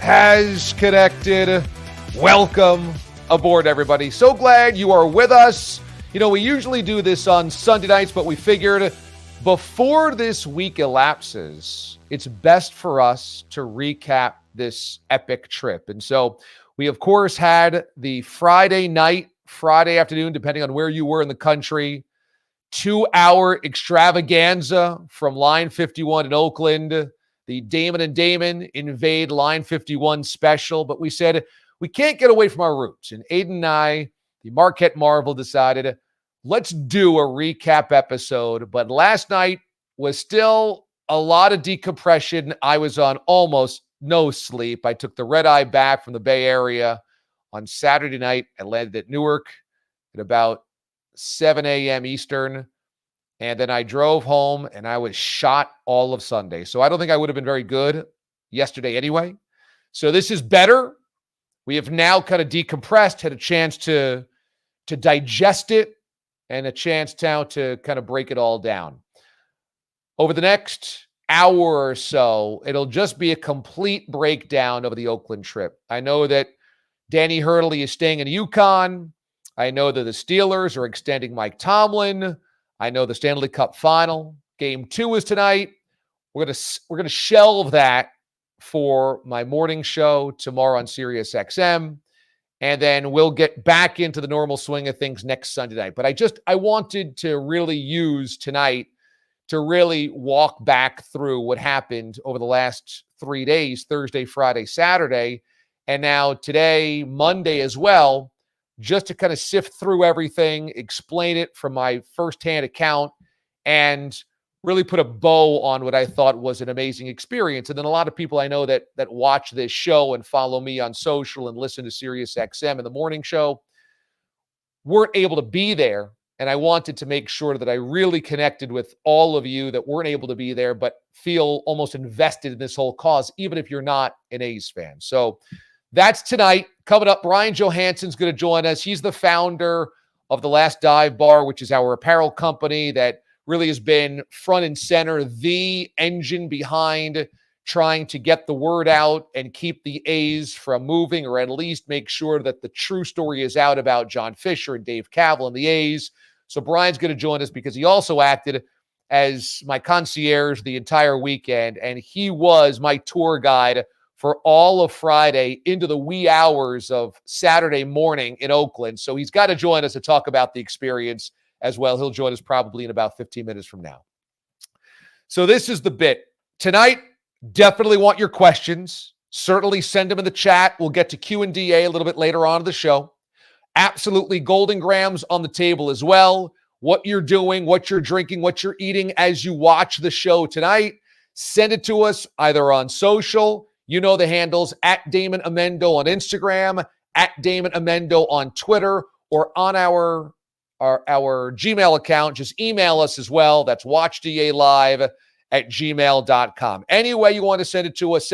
has connected. Welcome aboard, everybody. So glad you are with us. You know, we usually do this on Sunday nights, but we figured before this week elapses, it's best for us to recap this epic trip. And so we, of course, had the Friday night, Friday afternoon, depending on where you were in the country, 2-hour extravaganza from Line 51 in Oakland, the Damon and Damon invade Line 51 special. But we said we can't get away from our roots. And Aidan and I, the Marquette Marvel, decided let's do a recap episode. But last night was still a lot of decompression. I was on almost no sleep. I took the red eye back from the Bay Area on Saturday night. I landed at Newark at about 7 a.m. Eastern. And then I drove home and I was shot all of Sunday. So I don't think I would have been very good yesterday anyway. So this is better. We have now kind of decompressed, had a chance to digest it and a chance now to kind of break it all down. Over the next hour or so, it'll just be a complete breakdown of the Oakland trip. I know that Danny Hurley is staying in Yukon. I know that the Steelers are extending Mike Tomlin. I know the Stanley Cup final. Game 2 is tonight. We're gonna shelve that for my morning show tomorrow on SiriusXM. And then we'll get back into the normal swing of things next Sunday night. But I wanted to really use tonight to really walk back through what happened over the last 3 days, Thursday, Friday, Saturday, and now today, Monday as well, just to kind of sift through everything, explain it from my firsthand account, and really put a bow on what I thought was an amazing experience. And then a lot of people I know that watch this show and follow me on social and listen to SiriusXM in the morning show weren't able to be there. And I wanted to make sure that I really connected with all of you that weren't able to be there, but feel almost invested in this whole cause, even if you're not an A's fan. So that's tonight. Coming up, Bryan Johansen's going to join us. He's the founder of The Last Dive Bar, which is our apparel company that really has been front and center, the engine behind trying to get the word out and keep the A's from moving, or at least make sure that the true story is out about John Fisher and Dave Kaval and the A's. So Bryan's going to join us because he also acted as my concierge the entire weekend, and he was my tour guide for all of Friday into the wee hours of Saturday morning in Oakland. So he's got to join us to talk about the experience as well. He'll join us probably in about 15 minutes from now. So this is the bit. Tonight, definitely want your questions. Certainly send them in the chat. We'll get to Q&DA a little bit later on in the show. Absolutely Golden Grams on the table as well. What you're doing, what you're drinking, what you're eating as you watch the show tonight. Send it to us either on social. You know the handles, at Damon Amendo on Instagram, at Damon Amendo on Twitter, or on our Gmail account. Just email us as well. That's watchdalive@gmail.com. Any way you want to send it to us,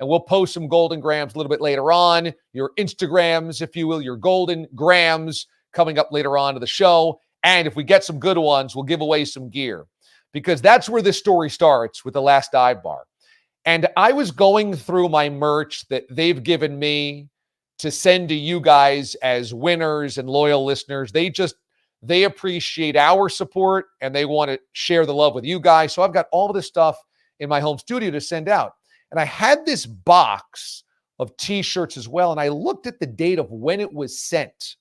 and we'll post some Golden Grams a little bit later on. Your Instagrams, if you will, your Golden Grams coming up later on to the show. And if we get some good ones, we'll give away some gear, because that's where this story starts with The Last Dive Bar. And I was going through my merch that they've given me to send to you guys as winners and loyal listeners. They appreciate our support and they want to share the love with you guys. So I've got all of this stuff in my home studio to send out. And I had this box of t-shirts as well. And I looked at the date of when it was sent.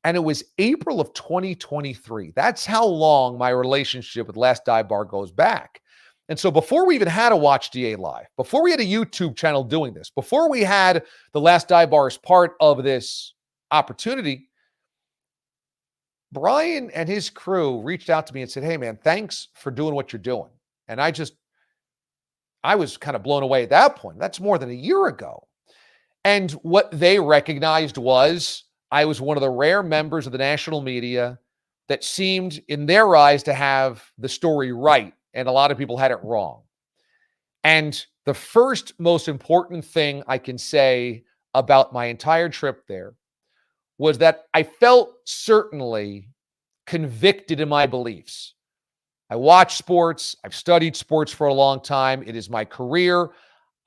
And it was April of 2023. That's how long my relationship with Last Dive Bar goes back. And so before we even had a Watch DA Live, before we had a YouTube channel doing this, before we had the Last Dive Bar as part of this opportunity, Bryan and his crew reached out to me and said, hey, man, thanks for doing what you're doing. And I was kind of blown away at that point. That's more than a year ago. And what they recognized was I was one of the rare members of the national media that seemed, in their eyes, to have the story right. And a lot of people had it wrong. And the first most important thing I can say about my entire trip there was that I felt certainly convicted in my beliefs. I watch sports. I've studied sports for a long time. It is my career.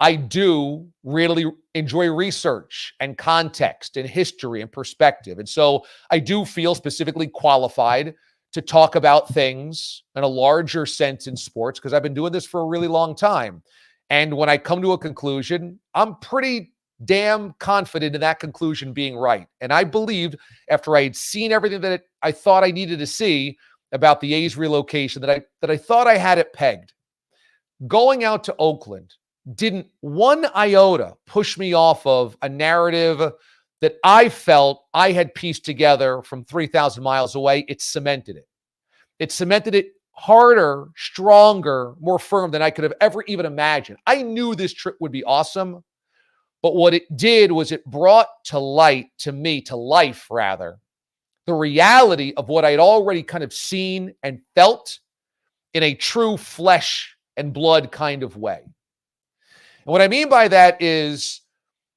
I do really enjoy research and context and history and perspective. And so I do feel specifically qualified to talk about things in a larger sense in sports because I've been doing this for a really long time. And when I come to a conclusion, I'm pretty damn confident in that conclusion being right. And I believed after I had seen everything that I thought I needed to see about the A's relocation that I thought I had it pegged. Going out to Oakland didn't one iota push me off of a narrative that I felt I had pieced together from 3,000 miles away. It cemented it. It cemented it harder, stronger, more firm than I could have ever even imagined. I knew this trip would be awesome, but what it did was it brought to light, to me, to life rather, the reality of what I had already kind of seen and felt in a true flesh and blood kind of way. And what I mean by that is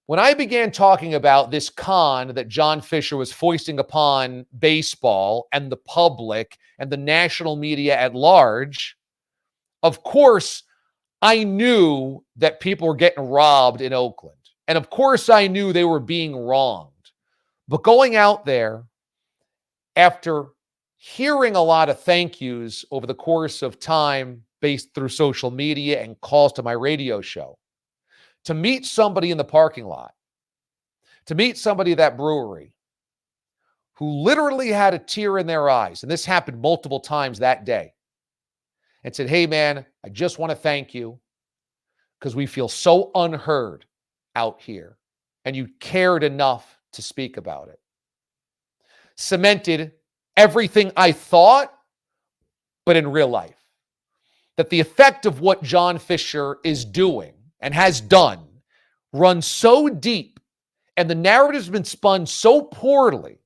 when I began talking about this con that John Fisher was foisting upon baseball and the public and the national media at large, of course, I knew that people were getting robbed in Oakland. And of course, I knew they were being wronged. But going out there, after hearing a lot of thank yous over the course of time based through social media and calls to my radio show, to meet somebody in the parking lot, to meet somebody at that brewery who literally had a tear in their eyes, and this happened multiple times that day, and said, hey, man, I just want to thank you because we feel so unheard out here, and you cared enough to speak about it. Cemented everything I thought, but in real life. That the effect of what John Fisher is doing and has done runs so deep and the narrative's been spun so poorly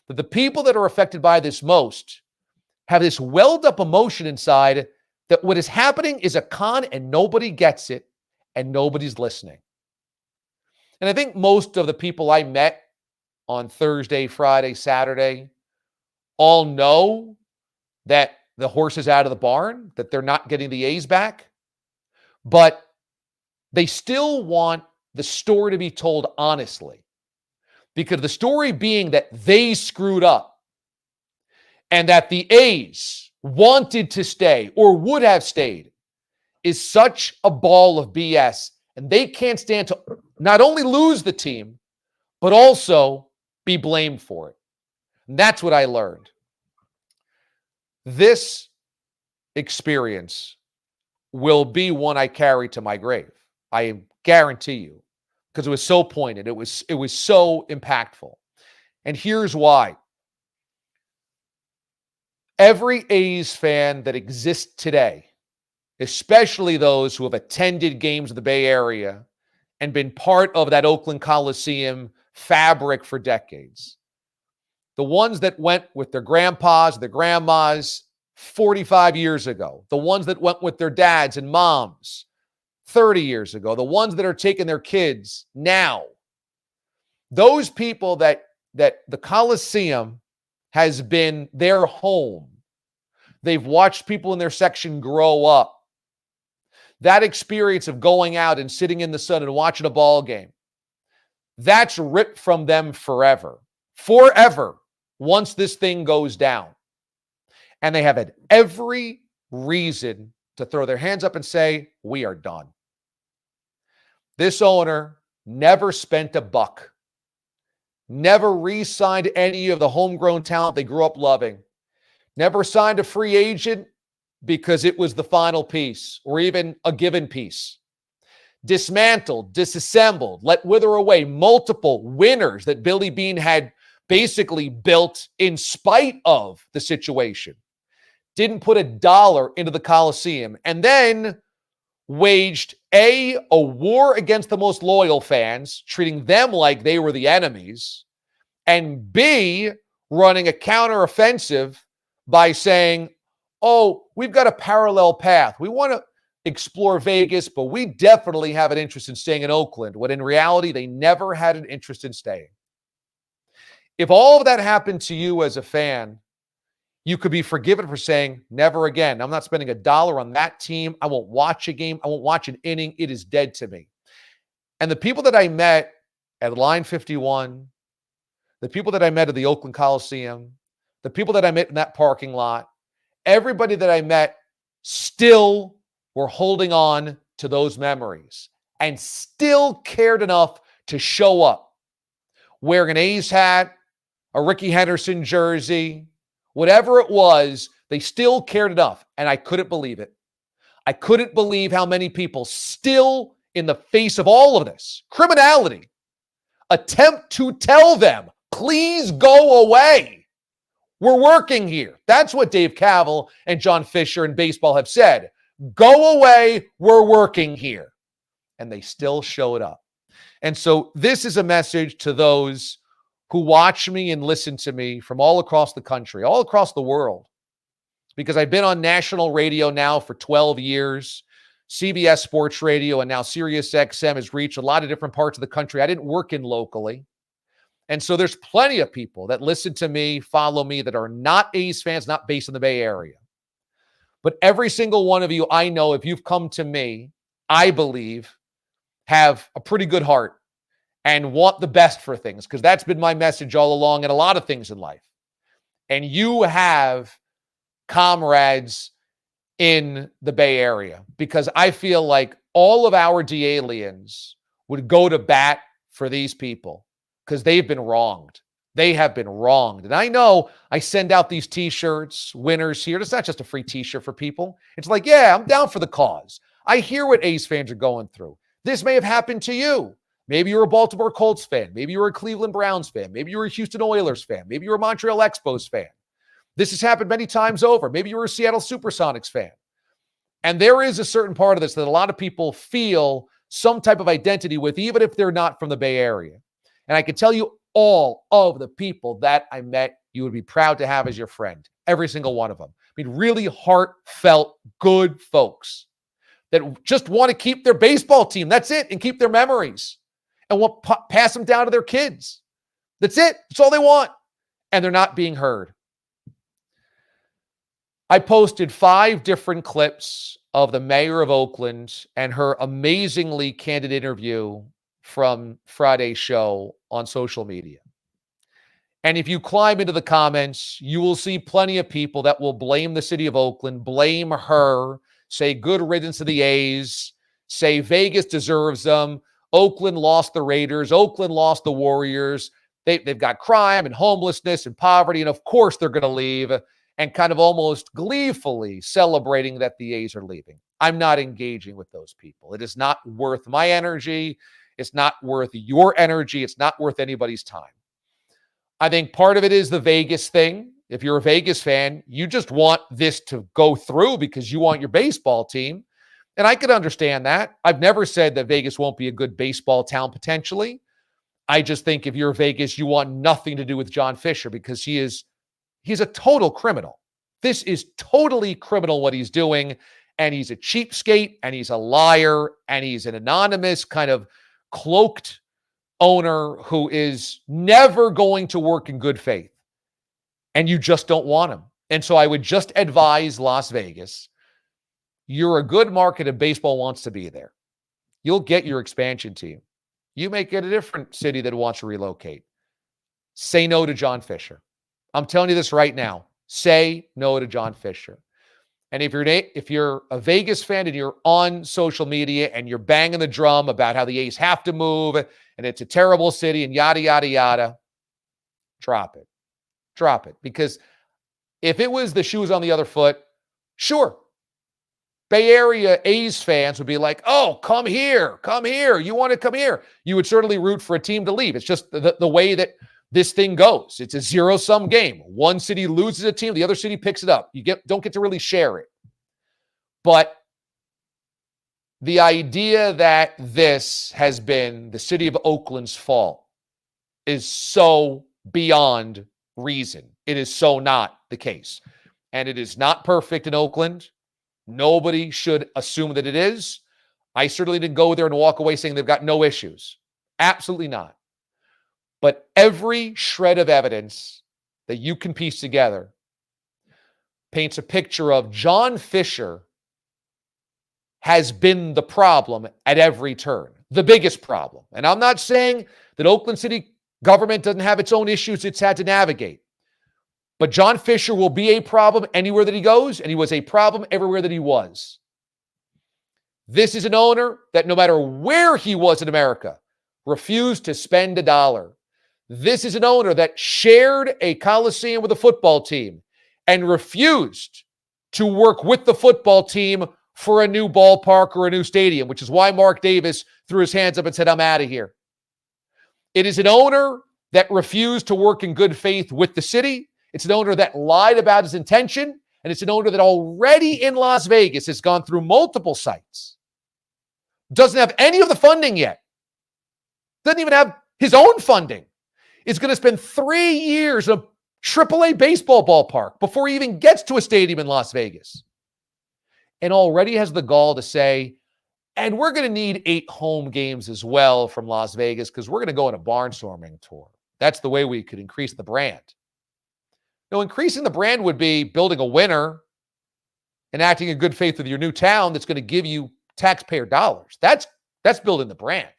that the people that are affected by this most have this welled up emotion inside that what is happening is a con and nobody gets it and nobody's listening. And I think most of the people I met on Thursday, Friday, Saturday all know that the horse is out of the barn, that they're not getting the A's back, but they still want the story to be told honestly, because the story being that they screwed up and that the A's wanted to stay or would have stayed is such a ball of BS, and they can't stand to not only lose the team, but also be blamed for it. And that's what I learned. This experience will be one I carry to my grave. I guarantee you, because it was so pointed. It was so impactful. And here's why. Every A's fan that exists today, especially those who have attended games of the Bay Area and been part of that Oakland Coliseum fabric for decades, the ones that went with their grandpas, their grandmas 45 years ago, the ones that went with their dads and moms 30 years ago, the ones that are taking their kids now, those people that the Coliseum has been their home. They've watched people in their section grow up. That experience of going out and sitting in the sun and watching a ball game, that's ripped from them forever. Forever, once this thing goes down. And they have had every reason to throw their hands up and say, we are done. This owner never spent a buck, never re-signed any of the homegrown talent they grew up loving, never signed a free agent because it was the final piece or even a given piece. Dismantled, disassembled, let wither away multiple winners that Billy Beane had basically built in spite of the situation. Didn't put a dollar into the Coliseum, and then waged A war against the most loyal fans, treating them like they were the enemies, and B, running a counteroffensive by saying, oh, we've got a parallel path. We want to explore Vegas, but we definitely have an interest in staying in Oakland, when in reality, they never had an interest in staying. If all of that happened to you as a fan, you could be forgiven for saying, never again. I'm not spending $1 on that team. I won't watch a game. I won't watch an inning. It is dead to me. And the people that I met at Line 51, the people that I met at the Oakland Coliseum, the people that I met in that parking lot, everybody that I met still were holding on to those memories and still cared enough to show up wearing an A's hat, a Ricky Henderson jersey, whatever it was, they still cared enough. And I couldn't believe it. I couldn't believe how many people still, in the face of all of this criminality, attempt to tell them, please go away. We're working here. That's what Dave Kaval and John Fisher in baseball have said. Go away. We're working here. And they still showed up. And so this is a message to those who watch me and listen to me from all across the country, all across the world, because I've been on national radio now for 12 years, CBS Sports Radio, and now SiriusXM has reached a lot of different parts of the country. I didn't work in locally. And so there's plenty of people that listen to me, follow me, that are not A's fans, not based in the Bay Area. But every single one of you, I know, if you've come to me, I believe, have a pretty good heart and want the best for things, because that's been my message all along in a lot of things in life. And you have comrades in the Bay Area, because I feel like all of our D-aliens would go to bat for these people because they've been wronged. They have been wronged. And I know I send out these T-shirts, winners here. It's not just a free T-shirt for people. It's like, yeah, I'm down for the cause. I hear what A's fans are going through. This may have happened to you. Maybe you're a Baltimore Colts fan. Maybe you're a Cleveland Browns fan. Maybe you're a Houston Oilers fan. Maybe you're a Montreal Expos fan. This has happened many times over. Maybe you're a Seattle Supersonics fan. And there is a certain part of this that a lot of people feel some type of identity with, even if they're not from the Bay Area. And I can tell you, all of the people that I met, you would be proud to have as your friend. Every single one of them. I mean, really heartfelt, good folks that just want to keep their baseball team. That's it. And keep their memories. And want pass them down to their kids. That's it. That's all they want. And they're not being heard. I posted 5 different clips of the mayor of Oakland and her amazingly candid interview from Friday's show on social media. And if you climb into the comments, you will see plenty of people that will blame the city of Oakland, blame her, say good riddance to the A's, say Vegas deserves them, Oakland lost the Raiders, Oakland lost the Warriors, they've got crime and homelessness and poverty, and of course they're going to leave, and kind of almost gleefully celebrating that the A's are leaving. I'm not engaging with those people. It is not worth my energy. It's not worth your energy. It's not worth anybody's time. I think part of it is the Vegas thing. If you're a Vegas fan, you just want this to go through because you want your baseball team. And I could understand that. I've never said that Vegas won't be a good baseball town potentially. I just think if you're Vegas, you want nothing to do with John Fisher because he's a total criminal. This is totally criminal what he's doing. And he's a cheapskate and he's a liar and he's an anonymous kind of cloaked owner who is never going to work in good faith. And you just don't want him. And so I would just advise Las Vegas, you're a good market and baseball wants to be there. You'll get your expansion team. You may get a different city that wants to relocate. Say no to John Fisher. I'm telling you this right now. Say no to John Fisher. And if you're a Vegas fan and you're on social media and you're banging the drum about how the A's have to move and it's a terrible city and yada, yada, yada, drop it. Drop it. Because if it was the shoes on the other foot, sure. Bay Area A's fans would be like, oh, come here. You want to come here. You would certainly root for a team to leave. It's just the way that this thing goes. It's a zero-sum game. One city loses a team, the other city picks it up. You don't get to really share it. But the idea that this has been the city of Oakland's fault is so beyond reason. It is so not the case. And it is not perfect in Oakland. Nobody should assume that it is. I certainly didn't go there and walk away saying they've got no issues. Absolutely not. But every shred of evidence that you can piece together paints a picture of John Fisher has been the problem at every turn, the biggest problem. And I'm not saying that Oakland City government doesn't have its own issues it's had to navigate. But John Fisher will be a problem anywhere that he goes, and he was a problem everywhere that he was. This is an owner that no matter where he was in America, refused to spend a dollar. This is an owner that shared a coliseum with a football team and refused to work with the football team for a new ballpark or a new stadium, which is why Mark Davis threw his hands up and said, I'm out of here. It is an owner that refused to work in good faith with the city. It's an owner that lied about his intention, and it's an owner that already in Las Vegas has gone through multiple sites. Doesn't have any of the funding yet. Doesn't even have his own funding. Is going to spend 3 years in a AAA baseball ballpark before he even gets to a stadium in Las Vegas. And already has the gall to say, and we're going to need 8 home games as well from Las Vegas because we're going to go on a barnstorming tour. That's the way we could increase the brand. No, increasing the brand would be building a winner and acting in good faith with your new town that's going to give you taxpayer dollars. That's building the brand.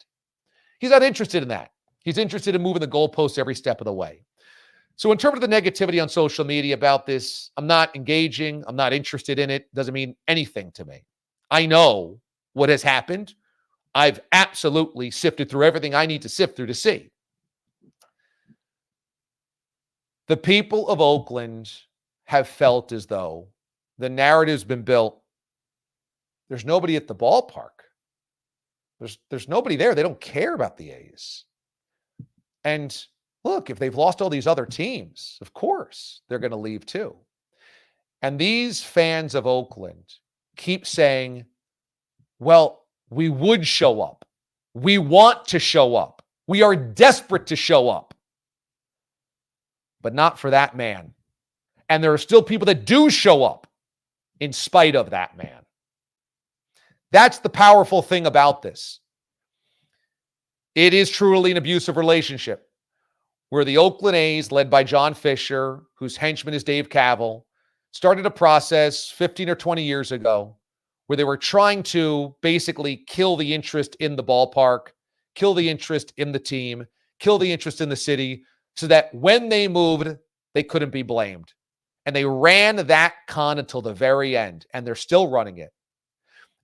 He's not interested in that. He's interested in moving the goalposts every step of the way. So in terms of the negativity on social media about this, I'm not engaging. I'm not interested in it. Doesn't mean anything to me. I know what has happened. I've absolutely sifted through everything I need to sift through to see. The people of Oakland have felt as though the narrative's been built. There's nobody at the ballpark. There's nobody there. They don't care about the A's. And look, if they've lost all these other teams, of course, they're going to leave too. And these fans of Oakland keep saying, well, we would show up. We want to show up. We are desperate to show up. But not for that man. And there are still people that do show up in spite of that man. That's the powerful thing about this. It is truly an abusive relationship where the Oakland A's, led by John Fisher, whose henchman is Dave Kaval, started a process 15 or 20 years ago where they were trying to basically kill the interest in the ballpark, kill the interest in the team, kill the interest in the city, so that when they moved, they couldn't be blamed. And they ran that con until the very end, and they're still running it.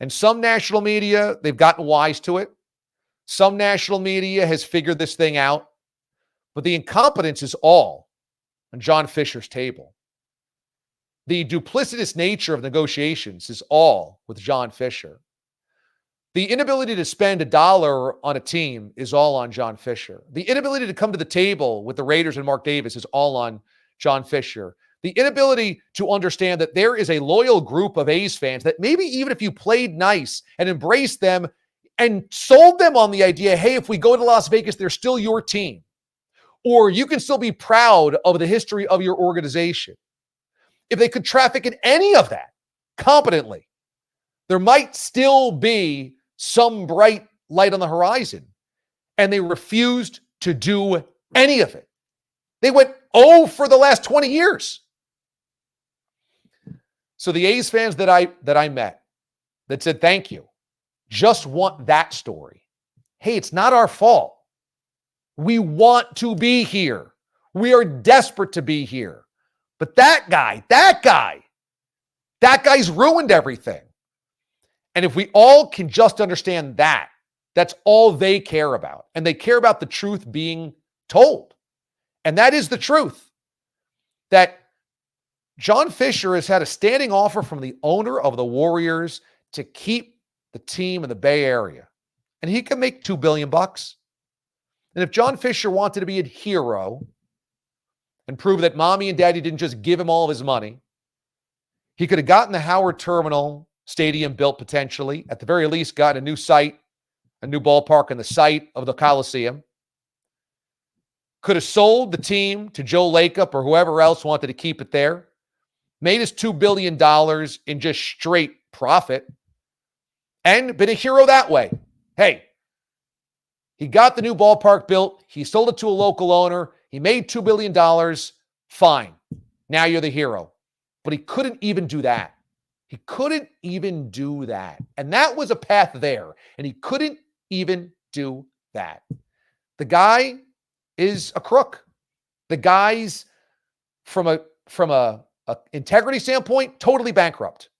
And some national media, they've gotten wise to it. Some national media has figured this thing out. But the incompetence is all on John Fisher's table. The duplicitous nature of negotiations is all with John Fisher. The inability to spend a dollar on a team is all on John Fisher. The inability to come to the table with the Raiders and Mark Davis is all on John Fisher. The inability to understand that there is a loyal group of A's fans that maybe even if you played nice and embraced them and sold them on the idea, hey, if we go to Las Vegas, they're still your team. Or you can still be proud of the history of your organization. If they could traffic in any of that competently, there might still be some bright light on the horizon. And they refused to do any of it. They went for the last 20 years. So the A's fans that I met that said thank you just want that story. Hey, it's not our fault. We want to be here. We are desperate to be here. But that guy's ruined everything. And if we all can just understand that, that's all they care about. And they care about the truth being told. And that is the truth. That John Fisher has had a standing offer from the owner of the Warriors to keep the team in the Bay Area. And he can make $2 billion. And if John Fisher wanted to be a hero and prove that mommy and daddy didn't just give him all of his money, he could have gotten the Howard Terminal Stadium built potentially, at the very least got a new site, a new ballpark on the site of the Coliseum. Could have sold the team to Joe Lacob or whoever else wanted to keep it there. Made his $2 billion in just straight profit. And been a hero that way. Hey, he got the new ballpark built. He sold it to a local owner. He made $2 billion. Fine. Now you're the hero. but he couldn't even do that. He couldn't even do that. And that was a path there. And he couldn't even do that. The guy is a crook. The guy's from a integrity standpoint, totally bankrupt.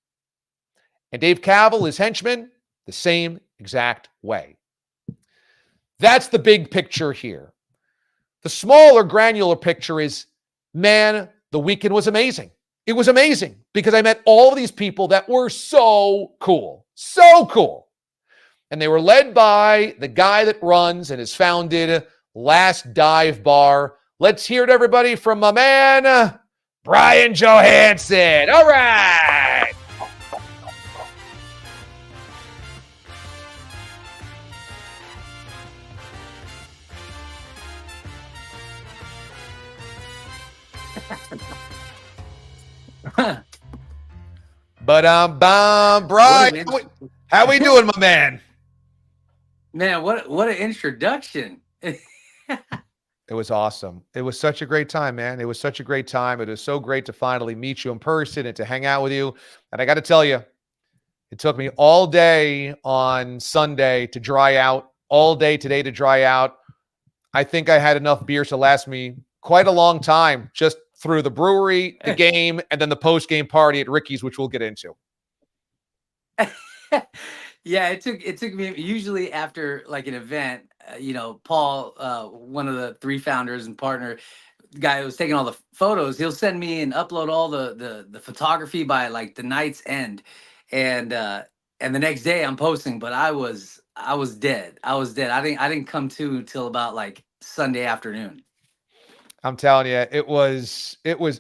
And Dave Cavill, his henchman, the same exact way. That's the big picture here. The smaller, granular picture is, man, the weekend was amazing. It was amazing because I met all of these people that were so cool. So cool. And they were led by the guy that runs and has founded Last Dive Bar. Let's hear it, everybody, from my man, Bryan Johansen. All right. Bryan, how we doing, my man? Man, what an introduction. It was awesome. It was such a great time, man. It was such a great time. It was so great to finally meet you in person and to hang out with you. And I got to tell you, it took me all day on Sunday to dry out, all day today to dry out. I think I had enough beers to last me quite a long time, just through the brewery, the game, and then the post-game party at Ricky's, which we'll get into. Yeah, it took me, usually after like an event, Paul, one of the three founders and partner, the guy who was taking all the photos, he'll send me and upload all the photography by like the night's end. And the next day I'm posting, but I was dead. I didn't come to till about like Sunday afternoon. I'm telling you, it was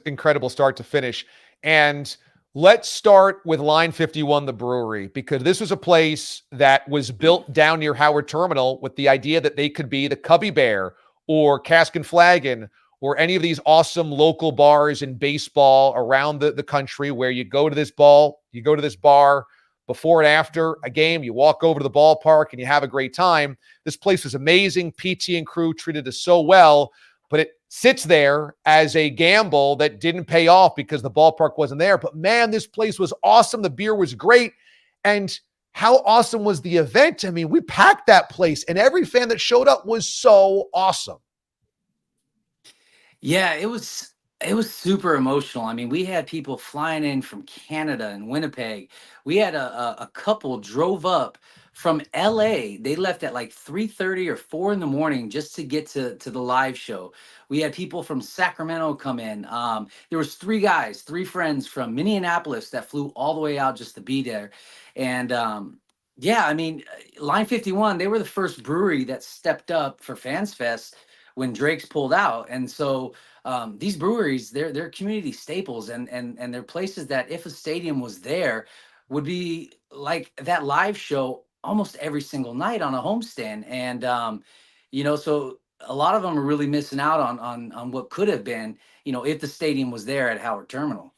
incredible start to finish. And let's start with Line 51, the brewery, because this was a place that was built down near Howard Terminal with the idea that they could be the Cubby Bear or Cask and Flagon or any of these awesome local bars in baseball around the country where you go to this bar before and after a game, you walk over to the ballpark and you have a great time. This place was amazing. PT and crew treated us so well, but it sits there as a gamble that didn't pay off because the ballpark wasn't there. But man, this place was awesome. The beer was great. And how awesome was the event? I mean, we packed that place and every fan that showed up was so awesome. Yeah, it was super emotional. I mean, we had people flying in from Canada and Winnipeg. We had a couple drove up from LA. They left at like 3:30 or 4 in the morning just to get to the live show. We had people from Sacramento come in. There was three friends from Minneapolis that flew all the way out just to be there. And yeah, I mean, Line 51, they were the first brewery that stepped up for Fans Fest when Drake's pulled out. And so these breweries, they're community staples and they're places that if a stadium was there would be like that live show almost every single night on a homestand. And, so a lot of them are really missing out on what could have been, if the stadium was there at Howard Terminal.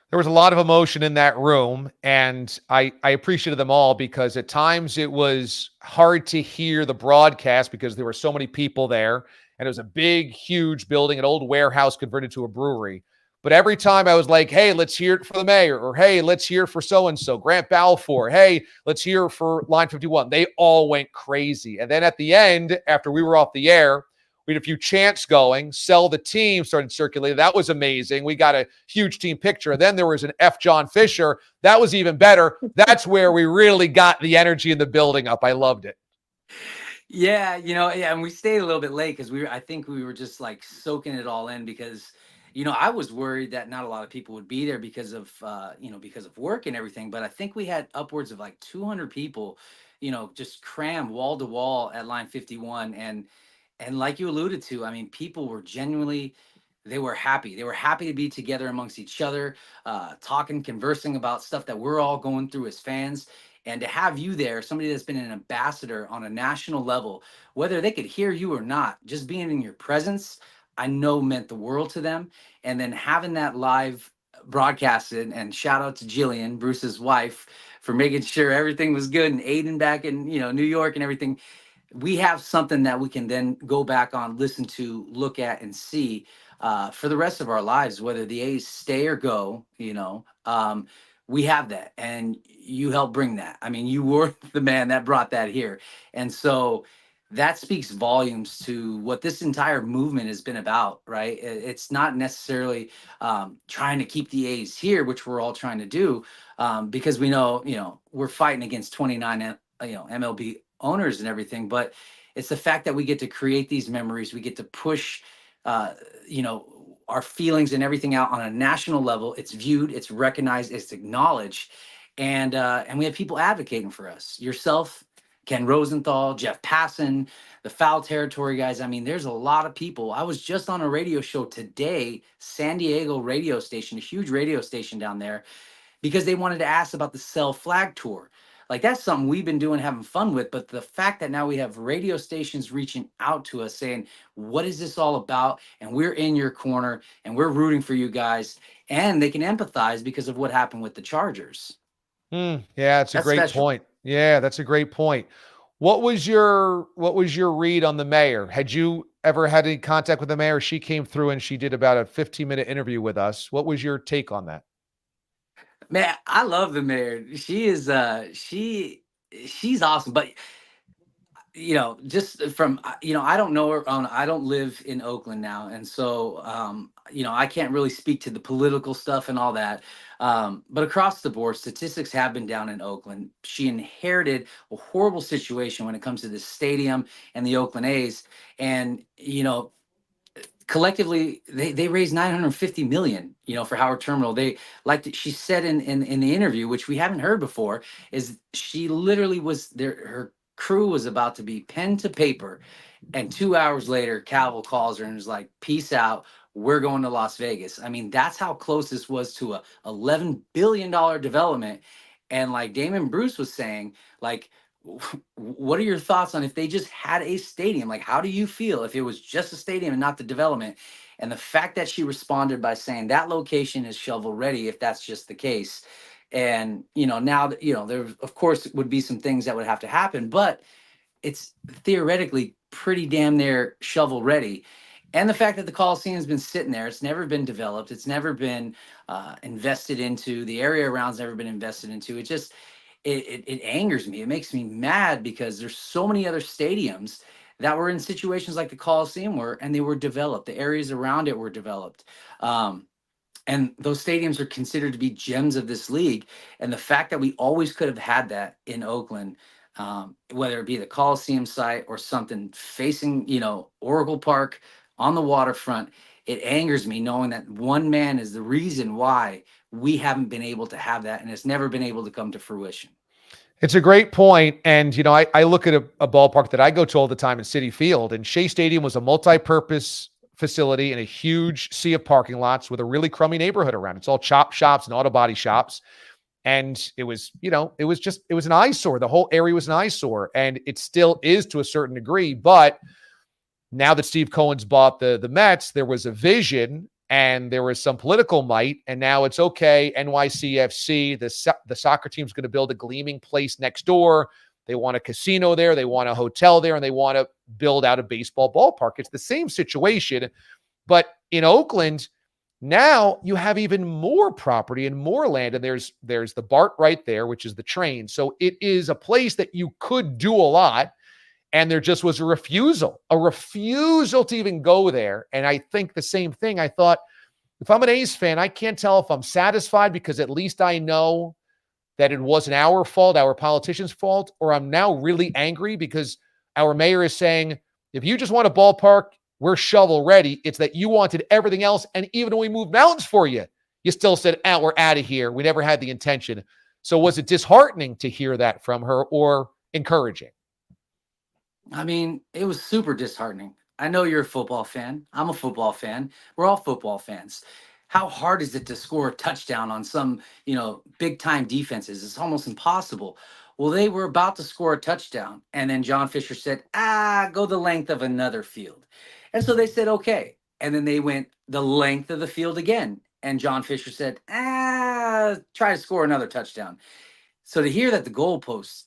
There was a lot of emotion in that room, and I appreciated them all because at times it was hard to hear the broadcast because there were so many people there, and it was a big, huge building, an old warehouse converted to a brewery. But every time I was like, hey, let's hear it for the mayor, or hey, let's hear it for so-and-so, Grant Balfour, hey, let's hear it for Line 51. They all went crazy. And then at the end, after we were off the air, we had a few chants going. Sell the Team started circulating. That was amazing. We got a huge team picture. Then there was an F. John Fisher. That was even better. That's where we really got the energy in the building up. I loved it. Yeah, and we stayed a little bit late because I think we were just like soaking it all in because, I was worried that not a lot of people would be there because of work and everything. But I think we had upwards of like 200 people, just crammed wall to wall at Line 51. And like you alluded to, I mean, people were genuinely, they were happy. They were happy to be together amongst each other, talking, conversing about stuff that we're all going through as fans. And to have you there, somebody that's been an ambassador on a national level, whether they could hear you or not, just being in your presence, I know meant the world to them. And then having that live broadcasted, and shout out to Jillian, Bruce's wife, for making sure everything was good, and Aidan back in, New York and everything. we have something that we can then go back on, listen to, look at, and see for the rest of our lives, whether the A's stay or go. We have that, and you helped bring that. I mean, you were the man that brought that here, and so that speaks volumes to what this entire movement has been about, right? It's not necessarily trying to keep the A's here, which we're all trying to do, because we know, we're fighting against 29, MLB owners and everything, but it's the fact that we get to create these memories, we get to push uh our feelings and everything out on a national level. It's viewed, it's recognized, it's acknowledged, and we have people advocating for us, yourself, Ken Rosenthal, Jeff Passan, the Foul Territory guys. I mean, there's a lot of people. I was just on a radio show today, San Diego radio station, a huge radio station down there, because they wanted to ask about the Sell Flag Tour. Like, that's something we've been doing, having fun with. But the fact that now we have radio stations reaching out to us saying, what is this all about? And we're in your corner and we're rooting for you guys. And they can empathize because of what happened with the Chargers. Yeah, that's a That's great special. point. Yeah, that's a great point. What was your read on the mayor? Had you ever had any contact with the mayor? She came through and she did about a 15-minute interview with us. What was your take on that? Man, I love the mayor. She is she's awesome. But just from I don't know her. I don't live in Oakland now, and so I can't really speak to the political stuff and all that. But across the board, statistics have been down in Oakland. She inherited a horrible situation when it comes to the stadium and the Oakland A's, and collectively they raised 950 million, for Howard Terminal. They, like she said in the interview, which we haven't heard before, is she literally was there, her crew was about to be pen to paper, and 2 hours later Cavill calls her and is like, peace out, we're going to Las Vegas. I mean, that's how close this was to a $11 billion development. And like Damon Bruce was saying, like, what are your thoughts on if they just had a stadium? Like, how do you feel if it was just a stadium and not the development? And the fact that she responded by saying that location is shovel ready, if that's just the case. And, now that, there of course would be some things that would have to happen, but it's theoretically pretty damn near shovel ready. And the fact that the Coliseum's been sitting there, it's never been developed, it's never been invested into, the area around's never been invested into. It angers me. It makes me mad because there's so many other stadiums that were in situations like the Coliseum were, and they were developed. The areas around it were developed. And those stadiums are considered to be gems of this league. And the fact that we always could have had that in Oakland, whether it be the Coliseum site or something facing, Oracle Park on the waterfront, it angers me knowing that one man is the reason why we haven't been able to have that, and it's never been able to come to fruition. It's a great point. And, I look at a ballpark that I go to all the time in Citi Field, and Shea Stadium was a multi-purpose facility in a huge sea of parking lots with a really crummy neighborhood around. It's all chop shops and auto body shops. And it was, it was an eyesore. The whole area was an eyesore, and it still is to a certain degree. But now that Steve Cohen's bought the Mets, there was a vision and there was some political might, and now it's okay. NYCFC, the soccer team's going to build a gleaming place next door. They want a casino there, they want a hotel there, and they want to build out a baseball ballpark. It's the same situation, but in Oakland, now you have even more property and more land, and there's the BART right there, which is the train. So it is a place that you could do a lot. And there just was a refusal to even go there. And I think the same thing. I thought, if I'm an A's fan, I can't tell if I'm satisfied because at least I know that it wasn't our fault, our politicians' fault, or I'm now really angry because our mayor is saying, if you just want a ballpark, we're shovel ready. It's that you wanted everything else. And even when we moved mountains for you, you still said, we're out of here. We never had the intention. So was it disheartening to hear that from her or encouraging? I mean, it was super disheartening. I know you're a football fan. I'm a football fan. We're all football fans. How hard is it to score a touchdown on some, big time defenses? It's almost impossible. Well, they were about to score a touchdown. And then John Fisher said, go the length of another field. And so they said, okay. And then they went the length of the field again. And John Fisher said, try to score another touchdown. So to hear that the goalposts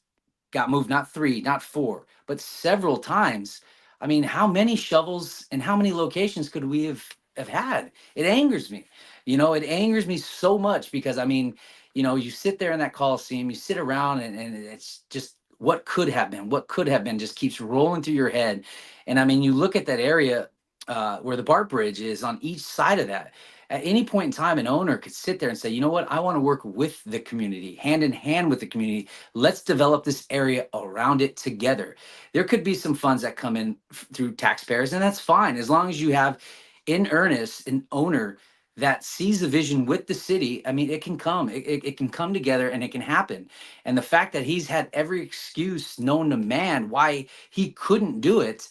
got moved, not 3, not 4, but several times. I mean, how many shovels and how many locations could we have had? It angers me. It angers me so much because I mean, you sit there in that Coliseum, you sit around and it's just what could have been just keeps rolling through your head. And I mean, you look at that area where the BART bridge is on each side of that. At any point in time, an owner could sit there and say, you know what, I want to work with the community, hand in hand with the community. Let's develop this area around it together. There could be some funds that come in through taxpayers, and that's fine as long as you have in earnest an owner that sees the vision with the city. I mean, it can come, it can come together and it can happen. And the fact that he's had every excuse known to man why he couldn't do it,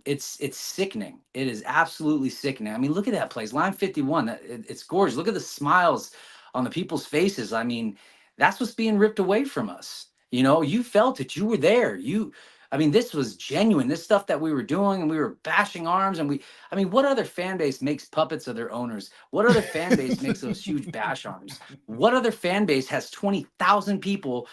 it's sickening. It is absolutely sickening. I mean, look at that place, line 51. It's gorgeous. Look at the smiles on the people's faces. I mean, that's what's being ripped away from us. You felt it. You were there. I mean, this was genuine. This stuff that we were doing, and we were bashing arms, and I mean, what other fan base makes puppets of their owners? What other fan base makes those huge bash arms? What other fan base has 20,000 people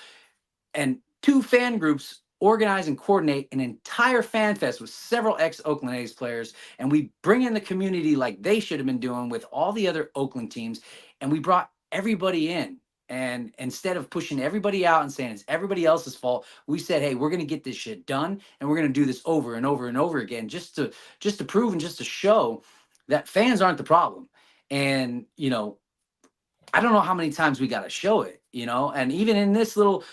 and 2 fan groups organize and coordinate an entire fan fest with several ex-Oakland A's players, and we bring in the community like they should have been doing with all the other Oakland teams, and we brought everybody in. And instead of pushing everybody out and saying it's everybody else's fault, we said, hey, we're going to get this shit done, and we're going to do this over and over and over again, just to prove and just to show that fans aren't the problem. And I don't know how many times we got to show it, and even in this little,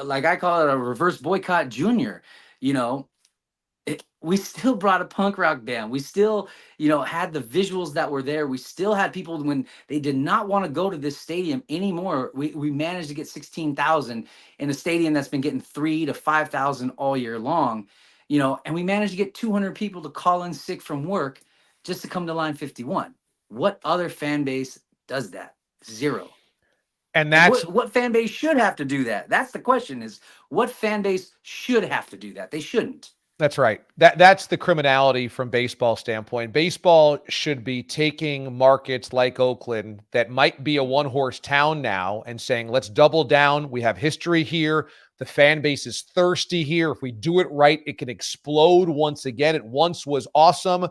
like I call it a reverse boycott junior, we still brought a punk rock band. We still, had the visuals that were there. We still had people when they did not want to go to this stadium anymore. We managed to get 16,000 in a stadium that's been getting 3,000 to 5,000 all year long, and we managed to get 200 people to call in sick from work just to come to line 51. What other fan base does that? Zero. And that's what fan base should have to do that? That's the question, is what fan base should have to do that? They shouldn't. That's right. That's the criminality from baseball standpoint. Baseball should be taking markets like Oakland that might be a one-horse town now and saying, let's double down. We have history here. The fan base is thirsty here. If we do it right, it can explode once again. It once was awesome.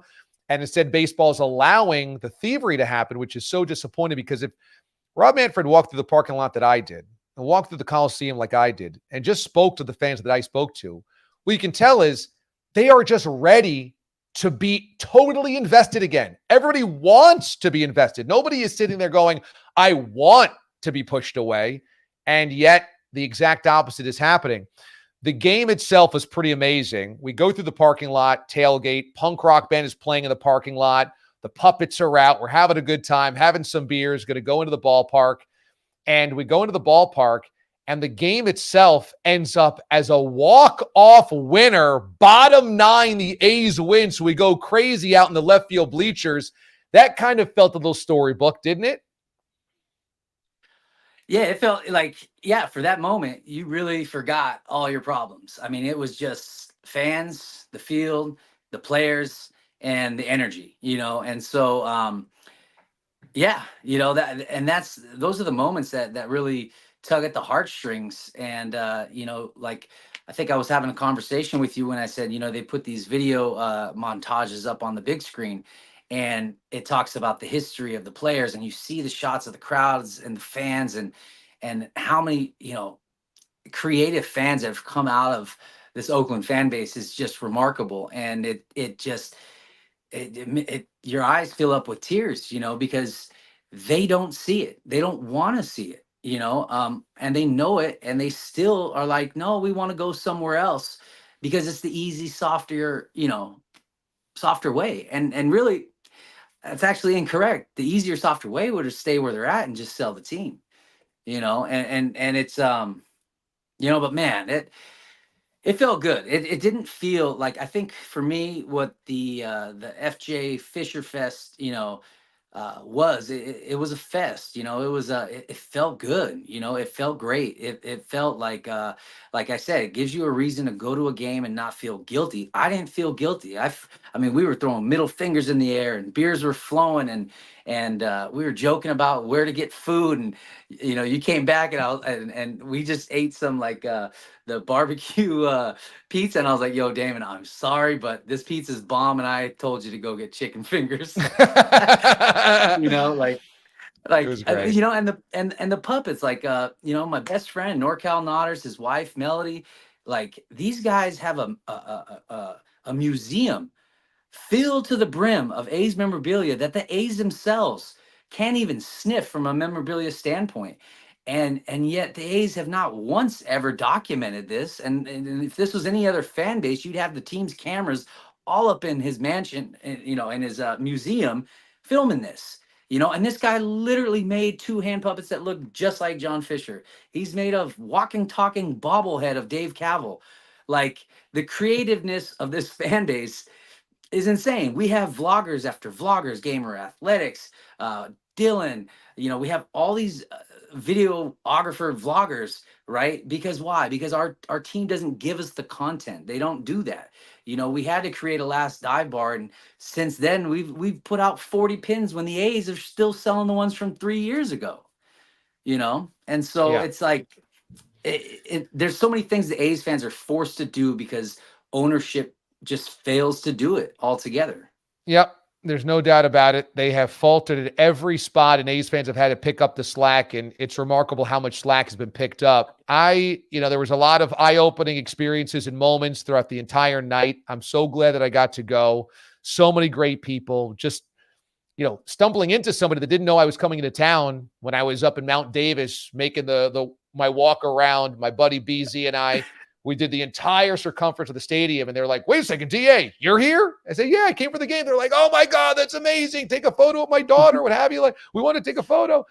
And instead, baseball is allowing the thievery to happen, which is so disappointing, because if Rob Manfred walked through the parking lot that I did and walked through the Coliseum like I did and just spoke to the fans that I spoke to, what you can tell is they are just ready to be totally invested again. Everybody wants to be invested. Nobody is sitting there going, I want to be pushed away. And yet the exact opposite is happening. The game itself is pretty amazing. We go through the parking lot, tailgate, punk rock band is playing in the parking lot. The puppets are out. We're having a good time, having some beers, going to go into the ballpark. And we go into the ballpark, and the game itself ends up as a walk-off winner. Bottom 9, the A's win. So we go crazy out in the left field bleachers. That kind of felt a little storybook, didn't it? Yeah, it felt like, for that moment, you really forgot all your problems. I mean, it was just fans, the field, the players, and the energy, and so, those are the moments that really tug at the heartstrings. And, like, I think I was having a conversation with you when I said, they put these video montages up on the big screen, and it talks about the history of the players, and you see the shots of the crowds and the fans, and how many, creative fans have come out of this Oakland fan base is just remarkable. And your eyes fill up with tears, because they don't see it. They don't want to see it, and they know it, and they still are like, no, we want to go somewhere else because it's the easy, softer way. And really, that's actually incorrect. The easier, softer way would have stay where they're at and just sell the team, and it's, but man, it felt good. It didn't feel like, I think for me, what the FJ Fisher Fest, it was a fest. You know, it was it felt good. You know, it felt great. It felt like I said, it gives you a reason to go to a game and not feel guilty. I didn't feel guilty. I mean, we were throwing middle fingers in the air and beers were flowing, and we were joking about where to get food. And you know, you came back and and we just ate some the barbecue pizza, and I was like, "Yo, Damon, I'm sorry, but this pizza's bomb, and I told you to go get chicken fingers." You know, It was great. you know, and the puppets, you know, my best friend NorCal Nodders, his wife Melody, like these guys have a museum filled to the brim of A's memorabilia that the A's themselves can't even sniff from a memorabilia standpoint. And yet the A's have not once ever documented this. And if this was any other fan base, you'd have the team's cameras all up in his mansion, you know, in his museum, filming this. You know, and this guy literally made two hand puppets that look just like John Fisher. He's made a walking, talking bobblehead of Dave Cavill. Like the creativeness of this fan base is insane. We have vloggers after vloggers, Gamer Athletics, Dylan. You know, we have all these videographer vloggers, right? Because why? Because our team doesn't give us the content. They don't do that. You know, we had to create a last dive bar, and since then we've put out 40 pins when the A's are still selling the ones from 3 years ago. You know, and so Yeah. it's like there's so many things the A's fans are forced to do because ownership just fails to do it altogether. Yep. There's no doubt about it. They have faltered at every spot, and A's fans have had to pick up the slack, and it's remarkable how much slack has been picked up. There was a lot of eye-opening experiences and moments throughout the entire night. I'm so glad that I got to go. So many great people. Just, stumbling into somebody that didn't know I was coming into town when I was up in Mount Davis making my walk around. My buddy BZ and I, we did the entire circumference of the stadium, and they're like, "Wait a second, DA, you're here?" I said, "Yeah, I came for the game." They're like, "Oh my God, that's amazing. Take a photo of my daughter, what have you. Like, we want to take a photo."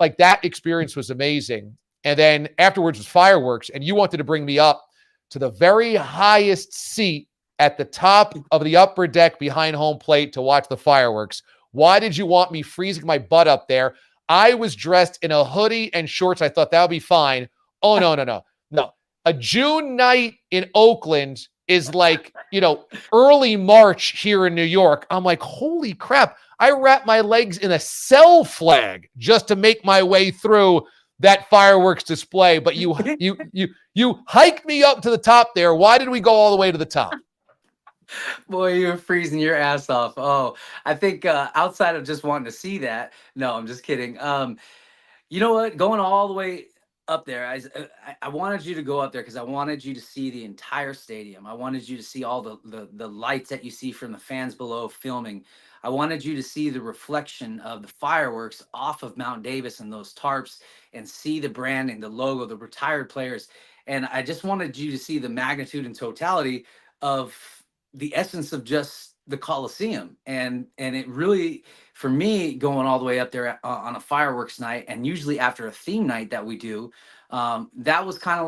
Like, that experience was amazing. And then afterwards was fireworks, and you wanted to bring me up to the very highest seat at the top of the upper deck behind home plate to watch the fireworks. Why did you want me freezing my butt up there? I was dressed in a hoodie and shorts. I thought that would be fine. Oh, no. A June night in Oakland is like, early March here in New York. I'm like, holy crap. I wrapped my legs in a cell flag just to make my way through that fireworks display. But you hiked me up to the top there. Why did we go all the way to the top? Boy, you were freezing your ass off. Oh, I think outside of just wanting to see that, no, I'm just kidding. You know what? Going all the way up there, I wanted you to go up there because I wanted you to see the entire stadium. I wanted you to see all the lights that you see from the fans below filming. I wanted you to see the reflection of the fireworks off of Mount Davis and those tarps, and see the branding, the logo, the retired players. And I just wanted you to see the magnitude and totality of the essence of just the Coliseum. And it really, for me, going all the way up there on a fireworks night, and usually after a theme night that we do, that was kind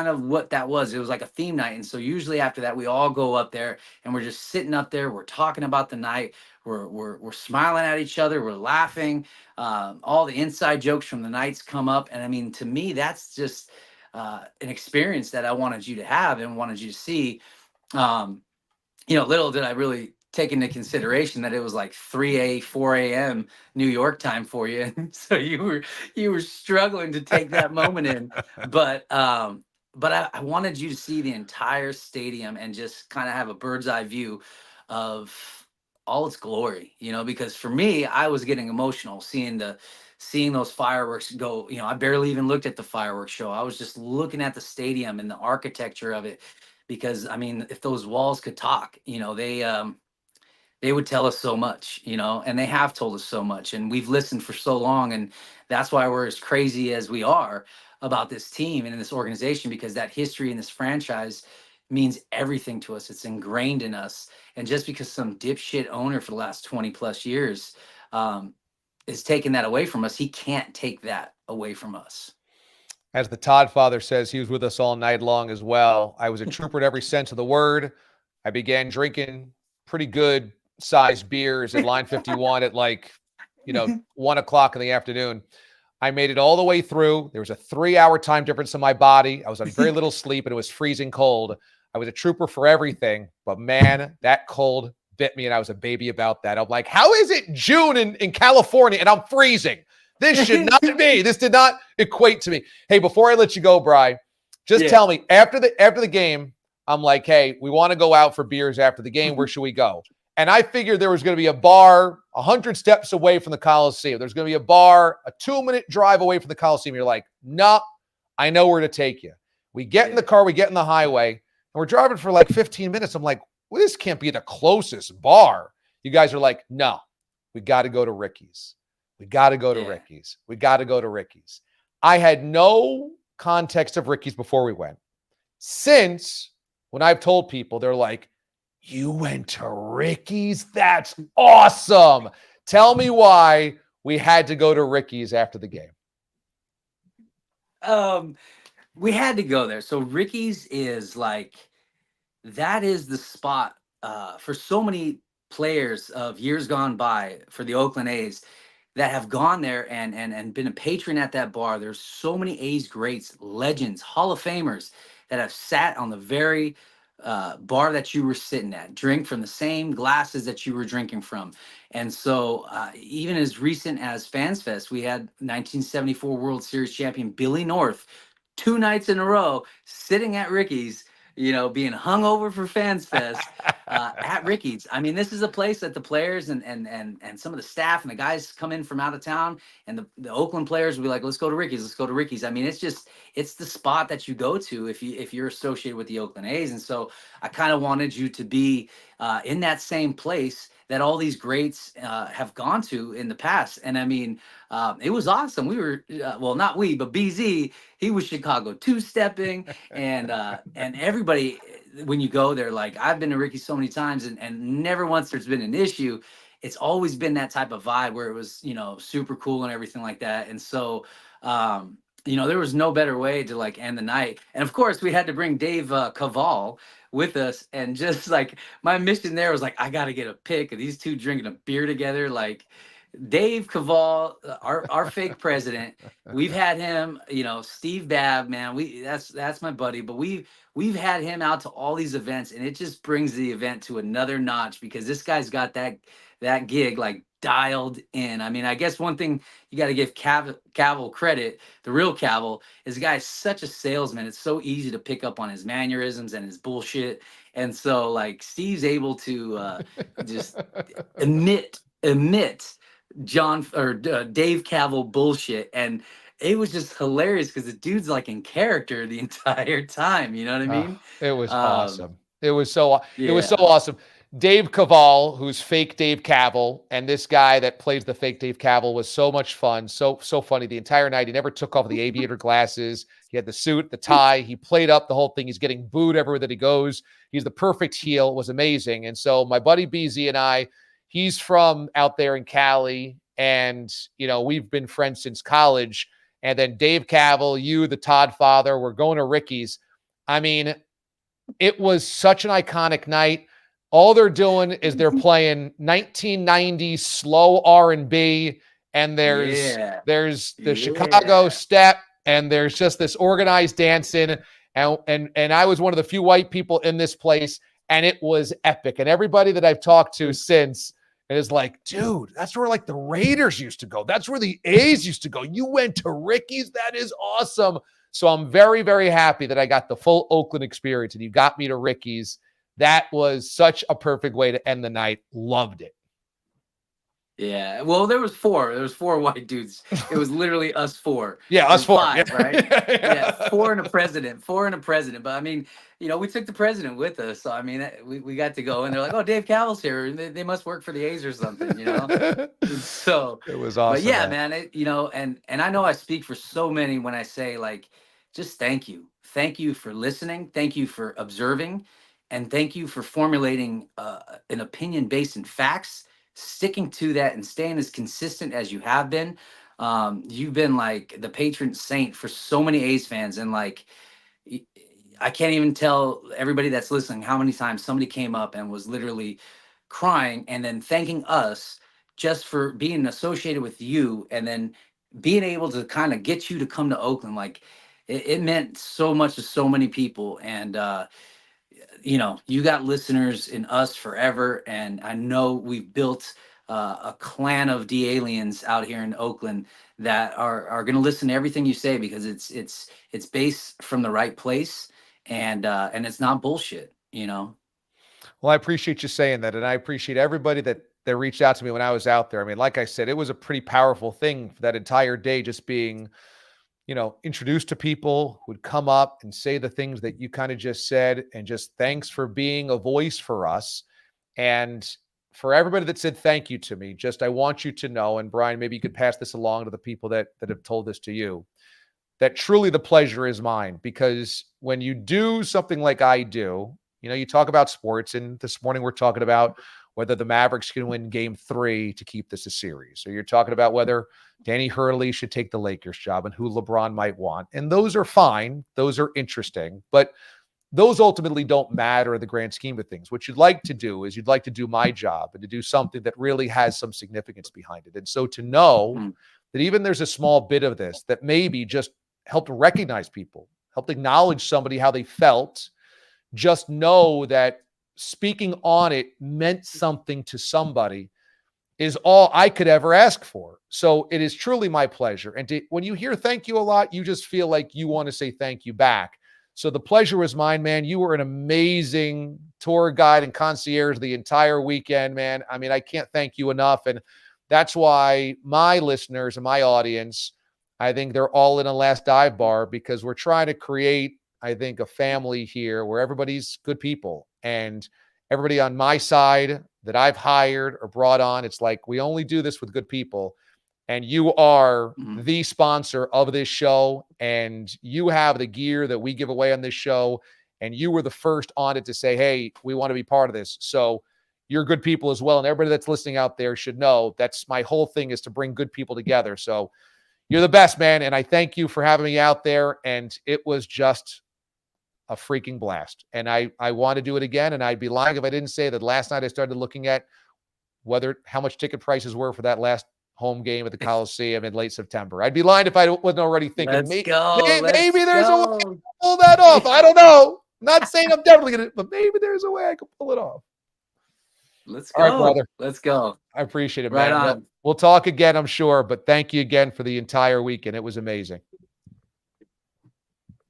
of what that was. It was like a theme night. And so usually after that, we all go up there and we're just sitting up there, we're talking about the night, we're smiling at each other, we're laughing, all the inside jokes from the nights come up. And I mean, to me, that's just an experience that I wanted you to have and wanted you to see. Little did I really take into consideration that it was like 4 a.m. New York time for you. And so you were struggling to take that moment in. But I wanted you to see the entire stadium and just kind of have a bird's eye view of all its glory, because for me, I was getting emotional seeing those fireworks go. I barely even looked at the fireworks show. I was just looking at the stadium and the architecture of it. Because I mean, if those walls could talk, they would tell us so much, and they have told us so much, and we've listened for so long, and that's why we're as crazy as we are about this team and in this organization, because that history in this franchise means everything to us. It's ingrained in us, and just because some dipshit owner for the last 20 plus years is taking that away from us, he can't take that away from us. As the Todd father says, he was with us all night long as well. I was a trooper in every sense of the word. I began drinking pretty good sized beers at line 51 at like, 1 o'clock in the afternoon. I made it all the way through. There was a 3-hour time difference in my body. I was on very little sleep and it was freezing cold. I was a trooper for everything, but man, that cold bit me and I was a baby about that. I'm like, how is it June in California and I'm freezing? This should not be. This did not equate to me. Hey, before I let you go, Bri, just tell me after the game, I'm like, hey, we want to go out for beers after the game. Where should we go? And I figured there was going to be a bar 100 steps away from the Coliseum. There's going to be a bar a 2-minute drive away from the Coliseum. You're like, nah, I know where to take you. We get in the car, we get in the highway, and we're driving for like 15 minutes. I'm like, well, this can't be the closest bar. You guys are like, no, we got to go to Ricky's. We got to go to Ricky's. We got to go to Ricky's. I had no context of Ricky's before we went. Since when I've told people, they're like, you went to Ricky's? That's awesome. Tell me why we had to go to Ricky's after the game. We had to go there. So Ricky's is like, that is the spot for so many players of years gone by for the Oakland A's that have gone there and been a patron at that bar. There's so many A's greats, legends, Hall of Famers that have sat on the very bar that you were sitting at, drink from the same glasses that you were drinking from. And so even as recent as Fans Fest, we had 1974 World Series champion Billy North 2 nights in a row sitting at Ricky's, being hung over for Fans Fest at Ricky's. I mean, this is a place that the players and some of the staff and the guys come in from out of town, and the Oakland players will be like, let's go to Ricky's, let's go to Ricky's. I mean, it's the spot that you go to if you're associated with the Oakland A's. And so I kind of wanted you to be in that same place that all these greats have gone to in the past. And I mean, it was awesome. We were, well, not we, but BZ, he was Chicago two-stepping, and everybody, when you go there, like, I've been to Ricky so many times, and never once there's been an issue. It's always been that type of vibe where it was, super cool and everything like that. And so, there was no better way to like end the night. And of course, we had to bring Dave Cavall with us, and just like my mission there was like, I got to get a pic of these two drinking a beer together. Like, Dave Cavall, our fake president, we've had him, Steve Babb, man, that's my buddy, but we've had him out to all these events, and it just brings the event to another notch because this guy's got that gig like dialed in. I mean, I guess one thing you got to give Cavill credit, the real Cavill, is the guy's such a salesman. It's so easy to pick up on his mannerisms and his bullshit. And so like Steve's able to just emit John or Dave Cavill bullshit, and it was just hilarious because the dude's like in character the entire time. You know what I mean? It was awesome. It was so awesome. Dave Cavall, who's fake Dave Cavill, and this guy that plays the fake Dave Cavill was so much fun, so funny the entire night. He never took off the aviator glasses. He had the suit, the tie. He played up the whole thing. He's getting booed everywhere that he goes. He's the perfect heel. It was amazing. And so my buddy BZ and I, he's from out there in Cali, and, we've been friends since college. And then Dave Cavill, you, the Todd father, we're going to Ricky's. I mean, it was such an iconic night. All they're doing is they're playing 1990s slow R&B, and there's the Chicago step, and there's just this organized dancing. And I was one of the few white people in this place, and it was epic. And everybody that I've talked to since is like, dude, that's where like the Raiders used to go. That's where the A's used to go. You went to Ricky's? That is awesome. So I'm very, very happy that I got the full Oakland experience, and you got me to Ricky's. That was such a perfect way to end the night. Loved it. Yeah. Well, there was 4. There was 4 white dudes. It was literally us 4. Yeah, us 4. 5, yeah. Right? Yeah. 4 and a president. 4 and a president. But I mean, we took the president with us. So I mean, we got to go, and they're like, oh, Dave Cavill's here. They must work for the A's or something, So it was awesome. But yeah, man, and I know I speak for so many when I say, like, just thank you. Thank you for listening. Thank you for observing. And thank you for formulating an opinion based in facts, sticking to that and staying as consistent as you have been. You've been like the patron saint for so many A's fans. And like, I can't even tell everybody that's listening how many times somebody came up and was literally crying and then thanking us just for being associated with you, and then being able to kind of get you to come to Oakland. Like it meant so much to so many people. And you got listeners in us forever, and I know we've built a clan of D-aliens out here in Oakland that are going to listen to everything you say, because it's based from the right place, and it's not bullshit. Well, I appreciate you saying that, and I appreciate everybody that reached out to me when I was out there. I mean, like I said, it was a pretty powerful thing for that entire day, just being, introduced to people who would come up and say the things that you kind of just said, and just thanks for being a voice for us. And for everybody that said thank you to me, I want you to know, and Bryan, maybe you could pass this along to the people that have told this to you, that truly the pleasure is mine. Because when you do something like I do, you talk about sports, and this morning we're talking about whether the Mavericks can win game 3 to keep this a series. Or you're talking about whether Danny Hurley should take the Lakers job and who LeBron might want. And those are fine. Those are interesting. But those ultimately don't matter in the grand scheme of things. What you'd like to do is you'd like to do my job and to do something that really has some significance behind it. And so to know that even there's a small bit of this that maybe just helped recognize people, helped acknowledge somebody, how they felt, just know that speaking on it meant something to somebody, is all I could ever ask for. So it is truly my pleasure. And when you hear thank you a lot, you just feel like you want to say thank you back. So the pleasure was mine, man. You were an amazing tour guide and concierge the entire weekend, man. I mean, I can't thank you enough. And that's why my listeners and my audience, I think they're all in a Last Dive Bar, because we're trying to create, I think, a family here where everybody's good people, and everybody on my side that I've hired or brought on, it's like, we only do this with good people. And you are the sponsor of this show, and you have the gear that we give away on this show. And you were the first on it to say, hey, we want to be part of this. So you're good people as well. And everybody that's listening out there should know that's my whole thing, is to bring good people together. So you're the best, man. And I thank you for having me out there. And it was just a freaking blast. And I want to do it again. And I'd be lying if I didn't say that last night I started looking at how much ticket prices were for that last home game at the Coliseum in late September. I'd be lying if I wasn't already thinking, maybe there's a way to pull that off. I don't know. I'm not saying I'm definitely going to, but maybe there's a way I can pull it off. Let's go. All right, brother. Let's go. I appreciate it, right man. On. We'll talk again, I'm sure, but thank you again for the entire weekend. It was amazing.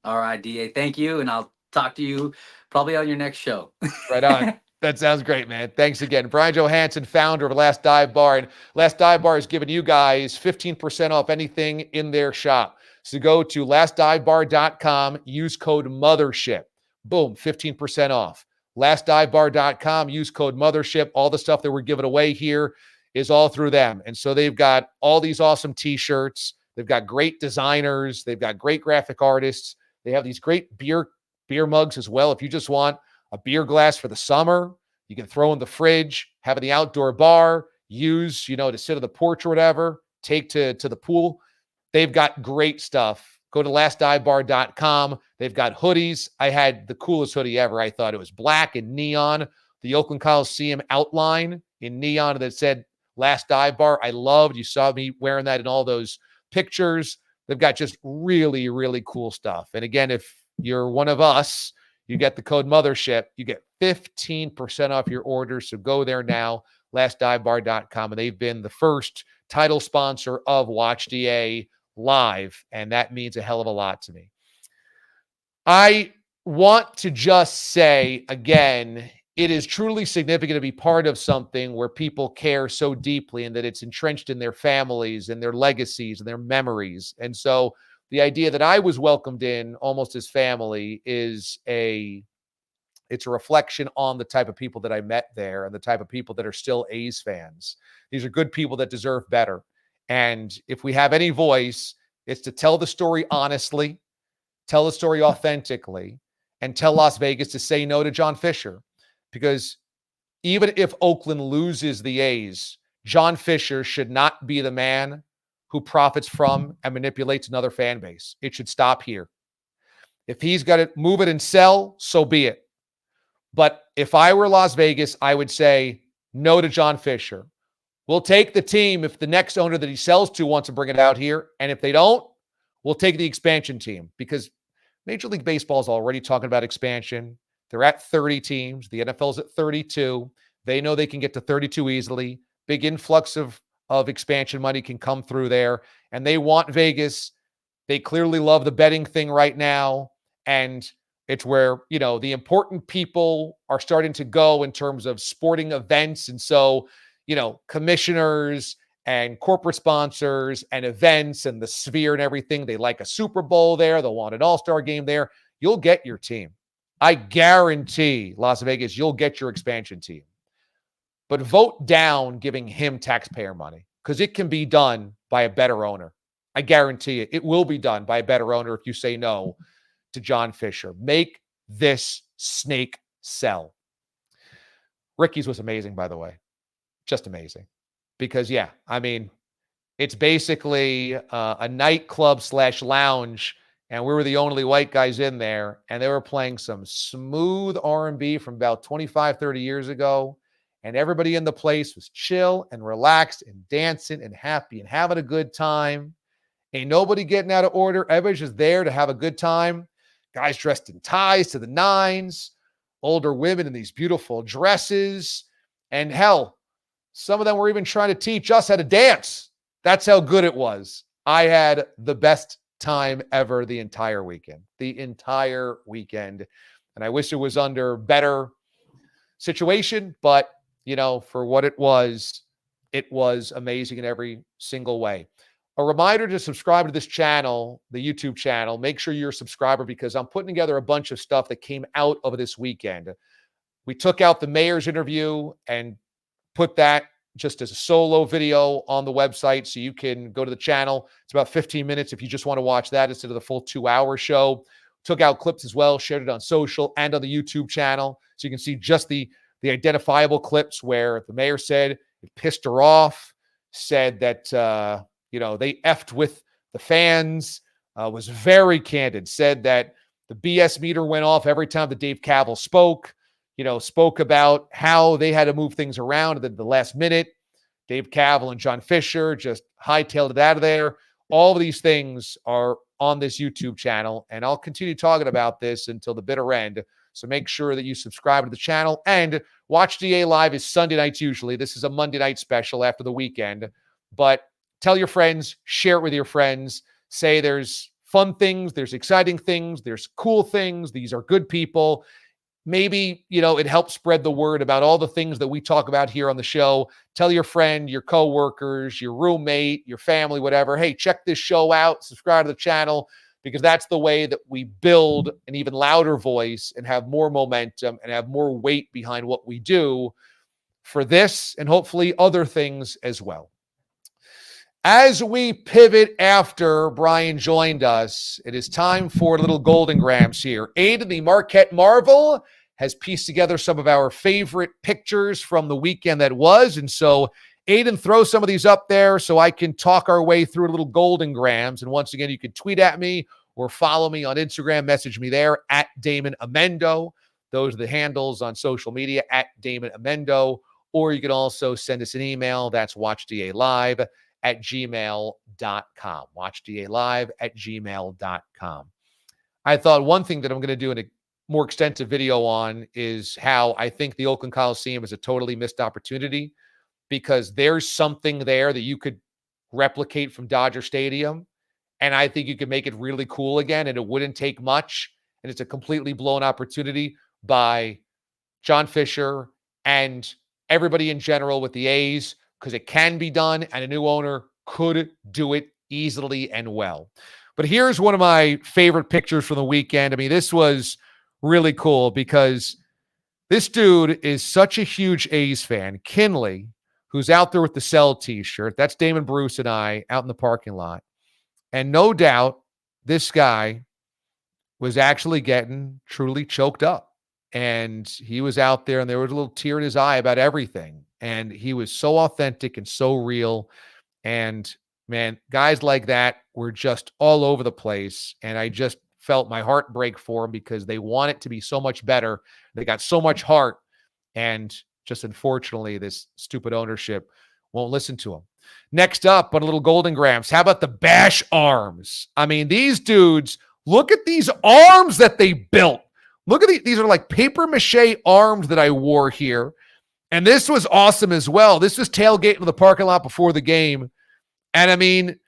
All right, DA. Thank you. And I'll talk to you probably on your next show. Right on. That sounds great, man. Thanks again. Bryan Johansen, founder of Last Dive Bar. And Last Dive Bar is giving you guys 15% off anything in their shop. So go to lastdivebar.com, use code MOTHERSHIP. Boom, 15% off. Lastdivebar.com, use code MOTHERSHIP. All the stuff that we're giving away here is all through them. And so they've got all these awesome T-shirts. They've got great designers. They've got great graphic artists. They have these great beer mugs as well. If you just want a beer glass for the summer, you can throw in the fridge, have in the outdoor bar, use, to sit on the porch or whatever, take to the pool. They've got great stuff. Go to lastdivebar.com. They've got hoodies. I had the coolest hoodie ever. I thought it was black and neon, the Oakland Coliseum outline in neon that said Last Dive Bar. I loved. You saw me wearing that in all those pictures. They've got just really, really cool stuff. And again, if you're one of us, you get the code MOTHERSHIP. You get 15% off your order. So go there now, lastdivebar.com. And they've been the first title sponsor of Watch DA Live. And that means a hell of a lot to me. I want to just say again, it is truly significant to be part of something where people care so deeply and that it's entrenched in their families and their legacies and their memories. And so the idea that I was welcomed in almost as family it's a reflection on the type of people that I met there and the type of people that are still A's fans. These are good people that deserve better. And if we have any voice, it's to tell the story honestly, tell the story authentically, and tell Las Vegas to say no to John Fisher. Because even if Oakland loses the A's, John Fisher should not be the man who profits from and manipulates another fan base. It should stop here. If he's got to move it and sell, so be it. But if I were Las Vegas, I would say, no to John Fisher. We'll take the team if the next owner that he sells to wants to bring it out here. And if they don't, we'll take the expansion team, because Major League Baseball is already talking about expansion. They're at 30 teams. The NFL's at 32. They know they can get to 32 easily. Big influx of expansion money can come through there. And they want Vegas. They clearly love the betting thing right now. And it's where, the important people are starting to go in terms of sporting events. And so, commissioners and corporate sponsors and events and the Sphere and everything, they like a Super Bowl there. They'll want an All-Star game there. You'll get your team. I guarantee, Las Vegas, you'll get your expansion team. But vote down giving him taxpayer money, because it can be done by a better owner. I guarantee it. It will be done by a better owner if you say no to John Fisher. Make this snake sell. Ricky's was amazing, by the way. Just amazing. Because, it's basically a nightclub / lounge, and we were the only white guys in there, and they were playing some smooth R&B from about 25, 30 years ago, and everybody in the place was chill and relaxed and dancing and happy and having a good time. Ain't nobody getting out of order. Everybody's just there to have a good time. Guys dressed in ties to the nines, older women in these beautiful dresses, and hell, some of them were even trying to teach us how to dance. That's how good it was. I had the best time ever the entire weekend. And I wish it was under better situation, but, for what it was amazing in every single way. A reminder to subscribe to this channel, the YouTube channel. Make sure you're a subscriber, because I'm putting together a bunch of stuff that came out of this weekend. We took out the mayor's interview and put that just as a solo video on the website, so you can go to the channel. It's about 15 minutes if you just want to watch that instead of the full 2-hour show. Took out clips as well, shared it on social and on the YouTube channel, so you can see just the identifiable clips where the mayor said it pissed her off, said that they effed with the fans, was very candid, said that the BS meter went off every time that Dave Cavill spoke about how they had to move things around at the last minute. Dave Cavill and John Fisher just hightailed it out of there. All of these things are on this YouTube channel, and I'll continue talking about this until the bitter end. So make sure that you subscribe to the channel, and Watch DA Live is Sunday nights usually. This is a Monday night special after the weekend, but tell your friends, share it with your friends, say there's fun things, there's exciting things, there's cool things, these are good people. Maybe, it helps spread the word about all the things that we talk about here on the show. Tell your friend, your coworkers, your roommate, your family, whatever. Hey, check this show out, subscribe to the channel, because that's the way that we build an even louder voice and have more momentum and have more weight behind what we do for this and hopefully other things as well. As we pivot after Bryan joined us, it is time for a little Golden Grams here. Aidan, the Marquette Marvel, has pieced together some of our favorite pictures from the weekend that was. And so, Aidan, throw some of these up there so I can talk our way through a little Golden Grams. And once again, you can tweet at me or follow me on Instagram, message me there at Damon Amendo. Those are the handles on social media at Damon Amendo. Or you can also send us an email. That's watchdalive@gmail.com. watchdalive@gmail.com. I thought one thing that I'm going to do in a more extensive video on is how I think the Oakland Coliseum is a totally missed opportunity, because there's something there that you could replicate from Dodger Stadium. And I think you could make it really cool again, and it wouldn't take much. And it's a completely blown opportunity by John Fisher and everybody in general with the A's, because it can be done and a new owner could do it easily and well. But here's one of my favorite pictures from the weekend. I mean, this was really cool because this dude is such a huge A's fan. Kinley, who's out there with the Cell t-shirt. That's Damon Bruce and I out in the parking lot. And no doubt this guy was actually getting truly choked up. And he was out there and there was a little tear in his eye about everything. And he was so authentic and so real. And man, guys like that were just all over the place. And I just felt my heart break for them because they want it to be so much better. They got so much heart. And Just unfortunately, this stupid ownership won't listen to him. Next up on a little Golden Grams, how about the Bash arms? I mean, these dudes, look at these arms that they built. Look at these are like paper mache arms that I wore here. And this was awesome as well. This was tailgating to the parking lot before the game. And I mean,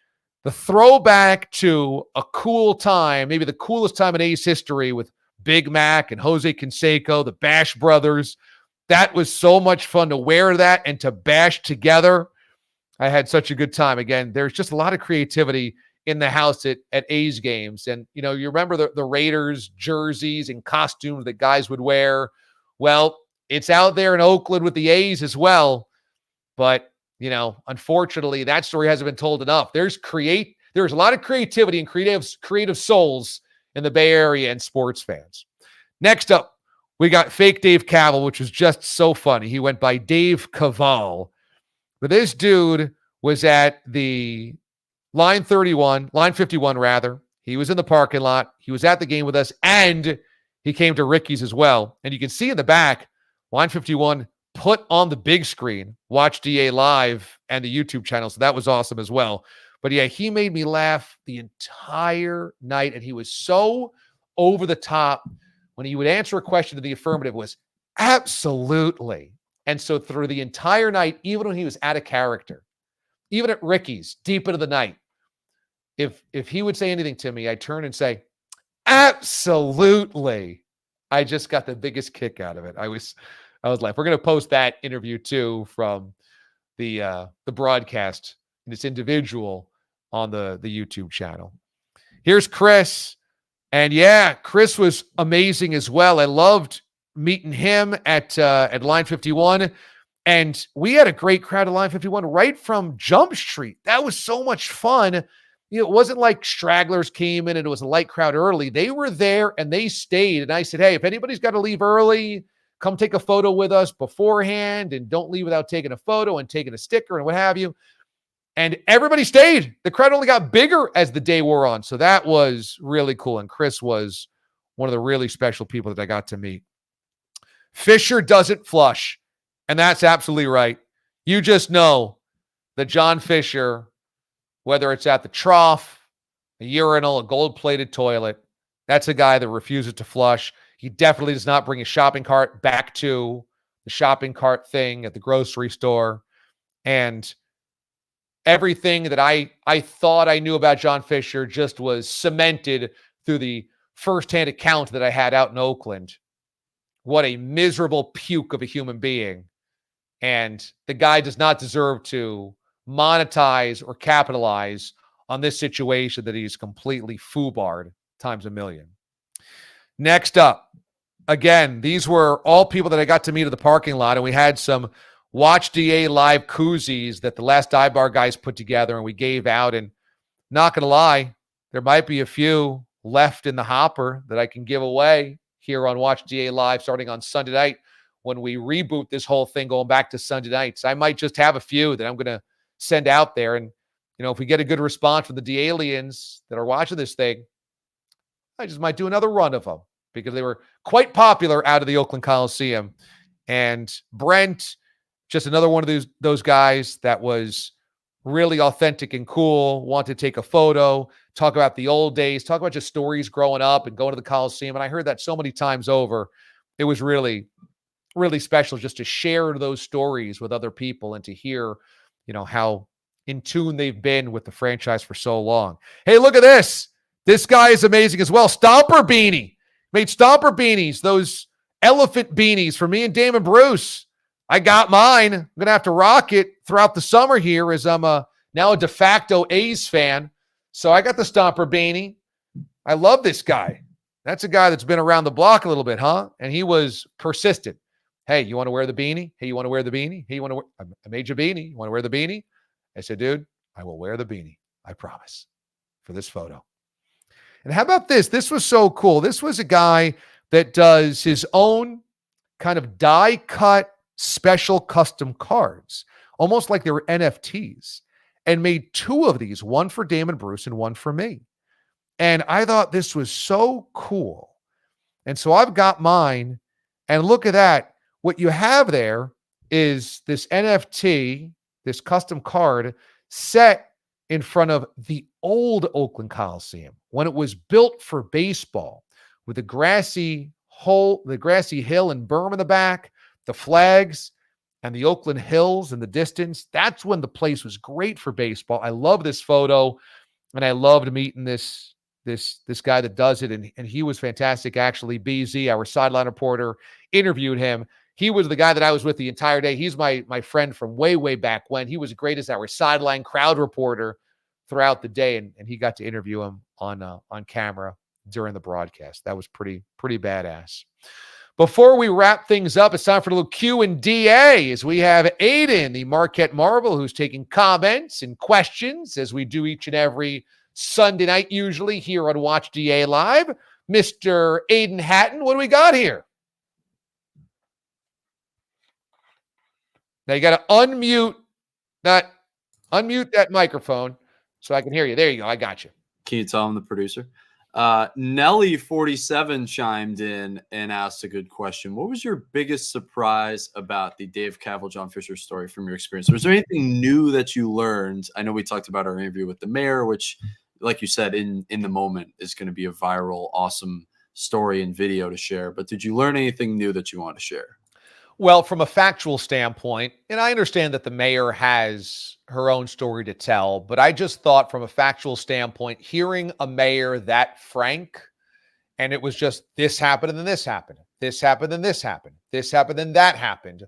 the throwback to a cool time, maybe the coolest time in A's history with Big Mac and Jose Canseco, the Bash brothers. That was so much fun to wear that and to bash together. I had such a good time. Again, there's just a lot of creativity in the house at A's games. And, you remember the Raiders jerseys and costumes that guys would wear. Well, it's out there in Oakland with the A's as well. But, unfortunately, that story hasn't been told enough. There's a lot of creativity and creative souls in the Bay Area and sports fans. Next up, we got fake Dave Cavell, which was just so funny. He went by Dave Cavall. But this dude was at the line 51, line 51 rather. He was in the parking lot. He was at the game with us, and he came to Ricky's as well. And you can see in the back, line 51 put on the big screen, Watch DA Live and the YouTube channel. So that was awesome as well. But yeah, he made me laugh the entire night, and he was so over the top. When he would answer a question to the affirmative was absolutely. And so through the entire night, even when he was out of character, even at Ricky's, deep into the night, if he would say anything to me, I'd turn and say, absolutely. I just got the biggest kick out of it. I was like, we're going to post that interview too from the broadcast, this individual on the YouTube channel. Here's Chris. And yeah, Chris was amazing as well. I loved meeting him at line 51. And we had a great crowd at line 51 right from Jump Street. That was so much fun. It wasn't like stragglers came in and it was a light crowd early. They were there and they stayed. And I said, hey, if anybody's got to leave early, come take a photo with us beforehand and don't leave without taking a photo and taking a sticker and what have you. And everybody stayed. The crowd only got bigger as the day wore on. So that was really cool. And Chris was one of the really special people that I got to meet. Fisher doesn't flush. And that's absolutely right. You just know that John Fisher, whether it's at the trough, a urinal, a gold-plated toilet, that's a guy that refuses to flush. He definitely does not bring his shopping cart back to the shopping cart thing at the grocery store. And everything that I thought I knew about John Fisher just was cemented through the firsthand account that I had out in Oakland. What a miserable puke of a human being. And the guy does not deserve to monetize or capitalize on this situation that he's completely foobarred times a million. Next up, again, these were all people that I got to meet at the parking lot, and we had some Watch DA Live koozies that the Last Dive Bar guys put together and we gave out. And not going to lie, there might be a few left in the hopper that I can give away here on Watch DA Live starting on Sunday night when we reboot this whole thing going back to Sunday nights. I might just have a few that I'm going to send out there. And, if we get a good response from the D-aliens that are watching this thing, I just might do another run of them because they were quite popular out of the Oakland Coliseum. And Brent, just another one of those guys that was really authentic and cool, wanted to take a photo, talk about the old days, talk about just stories growing up and going to the Coliseum. And I heard that so many times over. It was really, really special just to share those stories with other people and to hear, how in tune they've been with the franchise for so long. Hey, look at this. This guy is amazing as well. Stomper beanie. Made Stomper beanies, those elephant beanies for me and Damon Bruce. I got mine. I'm going to have to rock it throughout the summer here as I'm now a de facto A's fan. So I got the Stomper beanie. I love this guy. That's a guy that's been around the block a little bit, huh? And he was persistent. Hey, you want to wear the beanie? Hey, you want to wear the beanie? Hey, you want to wear? I made you a beanie. You want to wear the beanie? I said, dude, I will wear the beanie. I promise. For this photo. And how about this? This was so cool. This was a guy that does his own kind of die cut special custom cards, almost like they were NFTs, and made two of these, one for Damon Bruce and one for me. And I thought this was so cool. And so I've got mine, and look at that. What you have there is this NFT, this custom card set in front of the old Oakland Coliseum when it was built for baseball, with the grassy hill and berm in the back, the flags, and the Oakland Hills in the distance. That's when the place was great for baseball. I love this photo, and I loved meeting this guy that does it, and he was fantastic. Actually, BZ, our sideline reporter, interviewed him. He was the guy that I was with the entire day. He's my friend from way back when. He was great as our sideline crowd reporter throughout the day, and he got to interview him on camera during the broadcast. That was pretty badass. Before we wrap things up, it's time for a little Q&DA as we have Aidan, the Marquette Marvel, who's taking comments and questions as we do each and every Sunday night, usually here on Watch DA Live. Mr. Aidan Hatton, what do we got here? Now you got to unmute that microphone so I can hear you. There you go. I got you. Can you tell I'm the producer? Nelly47 chimed in and asked a good question. What was your biggest surprise about the Dave Cavill, John Fisher story from your experience? Was there anything new that you learned? I know we talked about our interview with the mayor, which, like you said, in the moment is going to be a viral, awesome story and video to share. But did you learn anything new that you want to share? Well, from a factual standpoint, and I understand that the mayor has her own story to tell, but I just thought from a factual standpoint, hearing a mayor that frank, and it was just this happened and then this happened, this happened and this happened, this happened and that happened,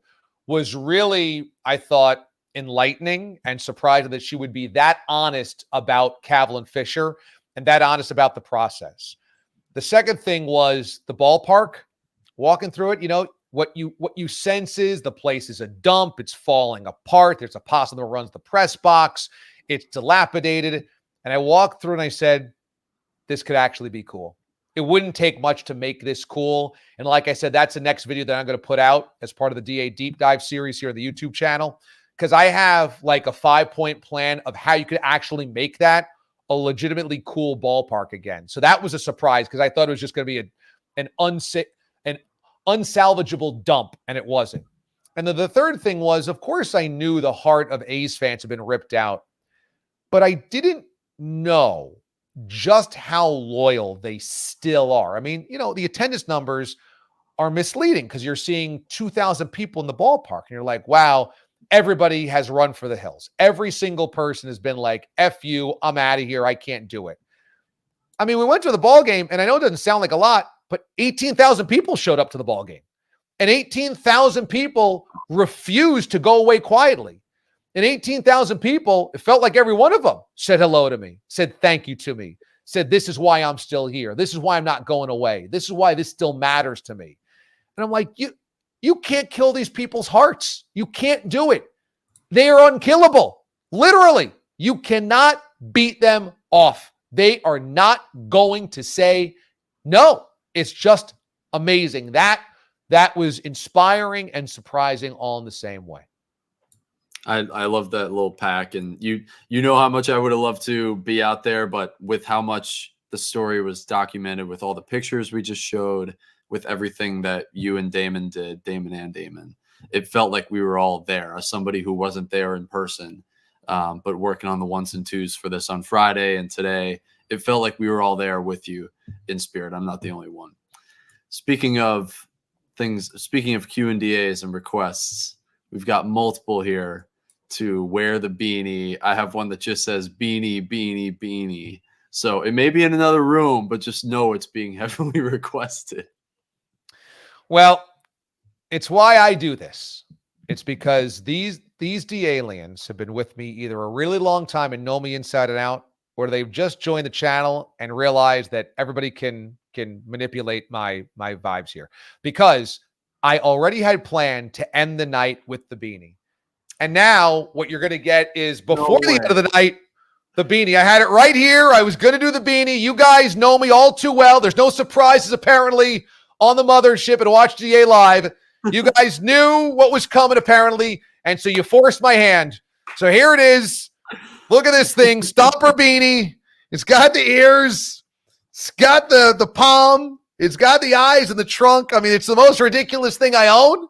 was really, I thought, enlightening and surprising that she would be that honest about Cavill and Fisher and that honest about the process. The second thing was the ballpark, walking through it, what you sense is the place is a dump. It's falling apart. There's a possum that runs the press box. It's dilapidated. And I walked through and I said, this could actually be cool. It wouldn't take much to make this cool. And like I said, that's the next video that I'm going to put out as part of the DA Deep Dive series here on the YouTube channel, because I have like a 5-point plan of how you could actually make that a legitimately cool ballpark again. So that was a surprise because I thought it was just going to be an unsalvageable dump, and it wasn't. And then the third thing was, of course, I knew the heart of A's fans had been ripped out, but I didn't know just how loyal they still are. I mean, the attendance numbers are misleading because you're seeing 2,000 people in the ballpark, and you're like, wow, everybody has run for the hills. Every single person has been like, F you, I'm out of here, I can't do it. I mean, we went to the ball game, and I know it doesn't sound like a lot, but 18,000 people showed up to the ball game, and 18,000 people refused to go away quietly. And 18,000 people, it felt like every one of them said hello to me, said thank you to me, said, this is why I'm still here. This is why I'm not going away. This is why this still matters to me. And I'm like, you can't kill these people's hearts. You can't do it. They are unkillable. Literally, you cannot beat them off. They are not going to say no. It's just amazing. That was inspiring and surprising all in the same way. I love that little pack, and you know how much I would have loved to be out there, but with how much the story was documented, with all the pictures we just showed, with everything that you and Damon did, Damon, it felt like we were all there. As somebody who wasn't there in person, but working on the ones and twos for this on Friday and today, it felt like we were all there with you in spirit. I'm not the only one. Speaking of Q&DAs and requests, we've got multiple here to wear the beanie. I have one that just says beanie, beanie, beanie. So it may be in another room, but just know it's being heavily requested. Well, it's why I do this. It's because these D-aliens have been with me either a really long time and know me inside and out, or they've just joined the channel and realized that everybody can manipulate my vibes here. Because I already had planned to end the night with the beanie. And now what you're going to get is before the end of the night, the beanie. I had it right here. I was going to do the beanie. You guys know me all too well. There's no surprises apparently on the mothership and Watch DA Live. You guys knew what was coming apparently, and so you forced my hand. So here it is. Look at this thing. Stomper beanie. It's got the ears. It's got the palm. It's got the eyes and the trunk. I mean, it's the most ridiculous thing I own.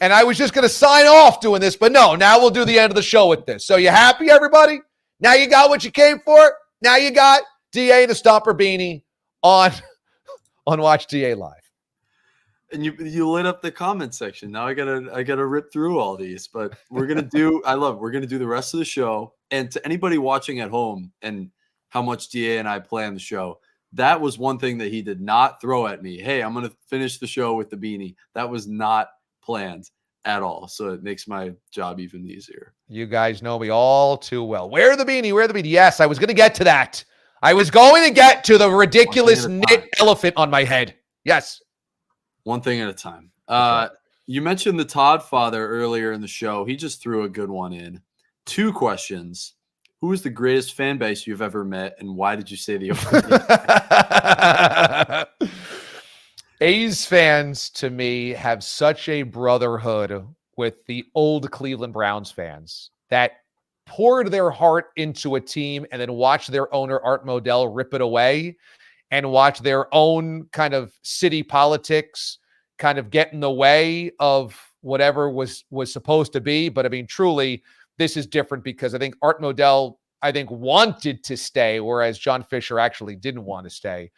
And I was just going to sign off doing this, but no, now we'll do the end of the show with this. So you happy, everybody? Now you got what you came for? Now you got DA the Stomper Beanie on Watch DA Live. And you lit up the comment section. Now I gotta rip through all these, but we're gonna do the rest of the show. And to anybody watching at home and how much DA and I plan the show, that was one thing that he did not throw at me. Hey, I'm gonna finish the show with the beanie. That was not planned at all. So it makes my job even easier. You guys know me all too well. Wear the beanie, wear the beanie. Yes, I was gonna get to that. I was going to get to the ridiculous knit elephant on my head. Yes. One thing at a time. You mentioned the Todd father earlier in the show. He just threw a good one in. 2 questions. Who is the greatest fan base you've ever met, and why did you say the Oakland? A's fans, to me, have such a brotherhood with the old Cleveland Browns fans that poured their heart into a team and then watched their owner, Art Modell, rip it away, and watch their own kind of city politics kind of get in the way of whatever was supposed to be. But I mean, truly, this is different because I think Art Modell, wanted to stay, whereas John Fisher actually didn't want to stay.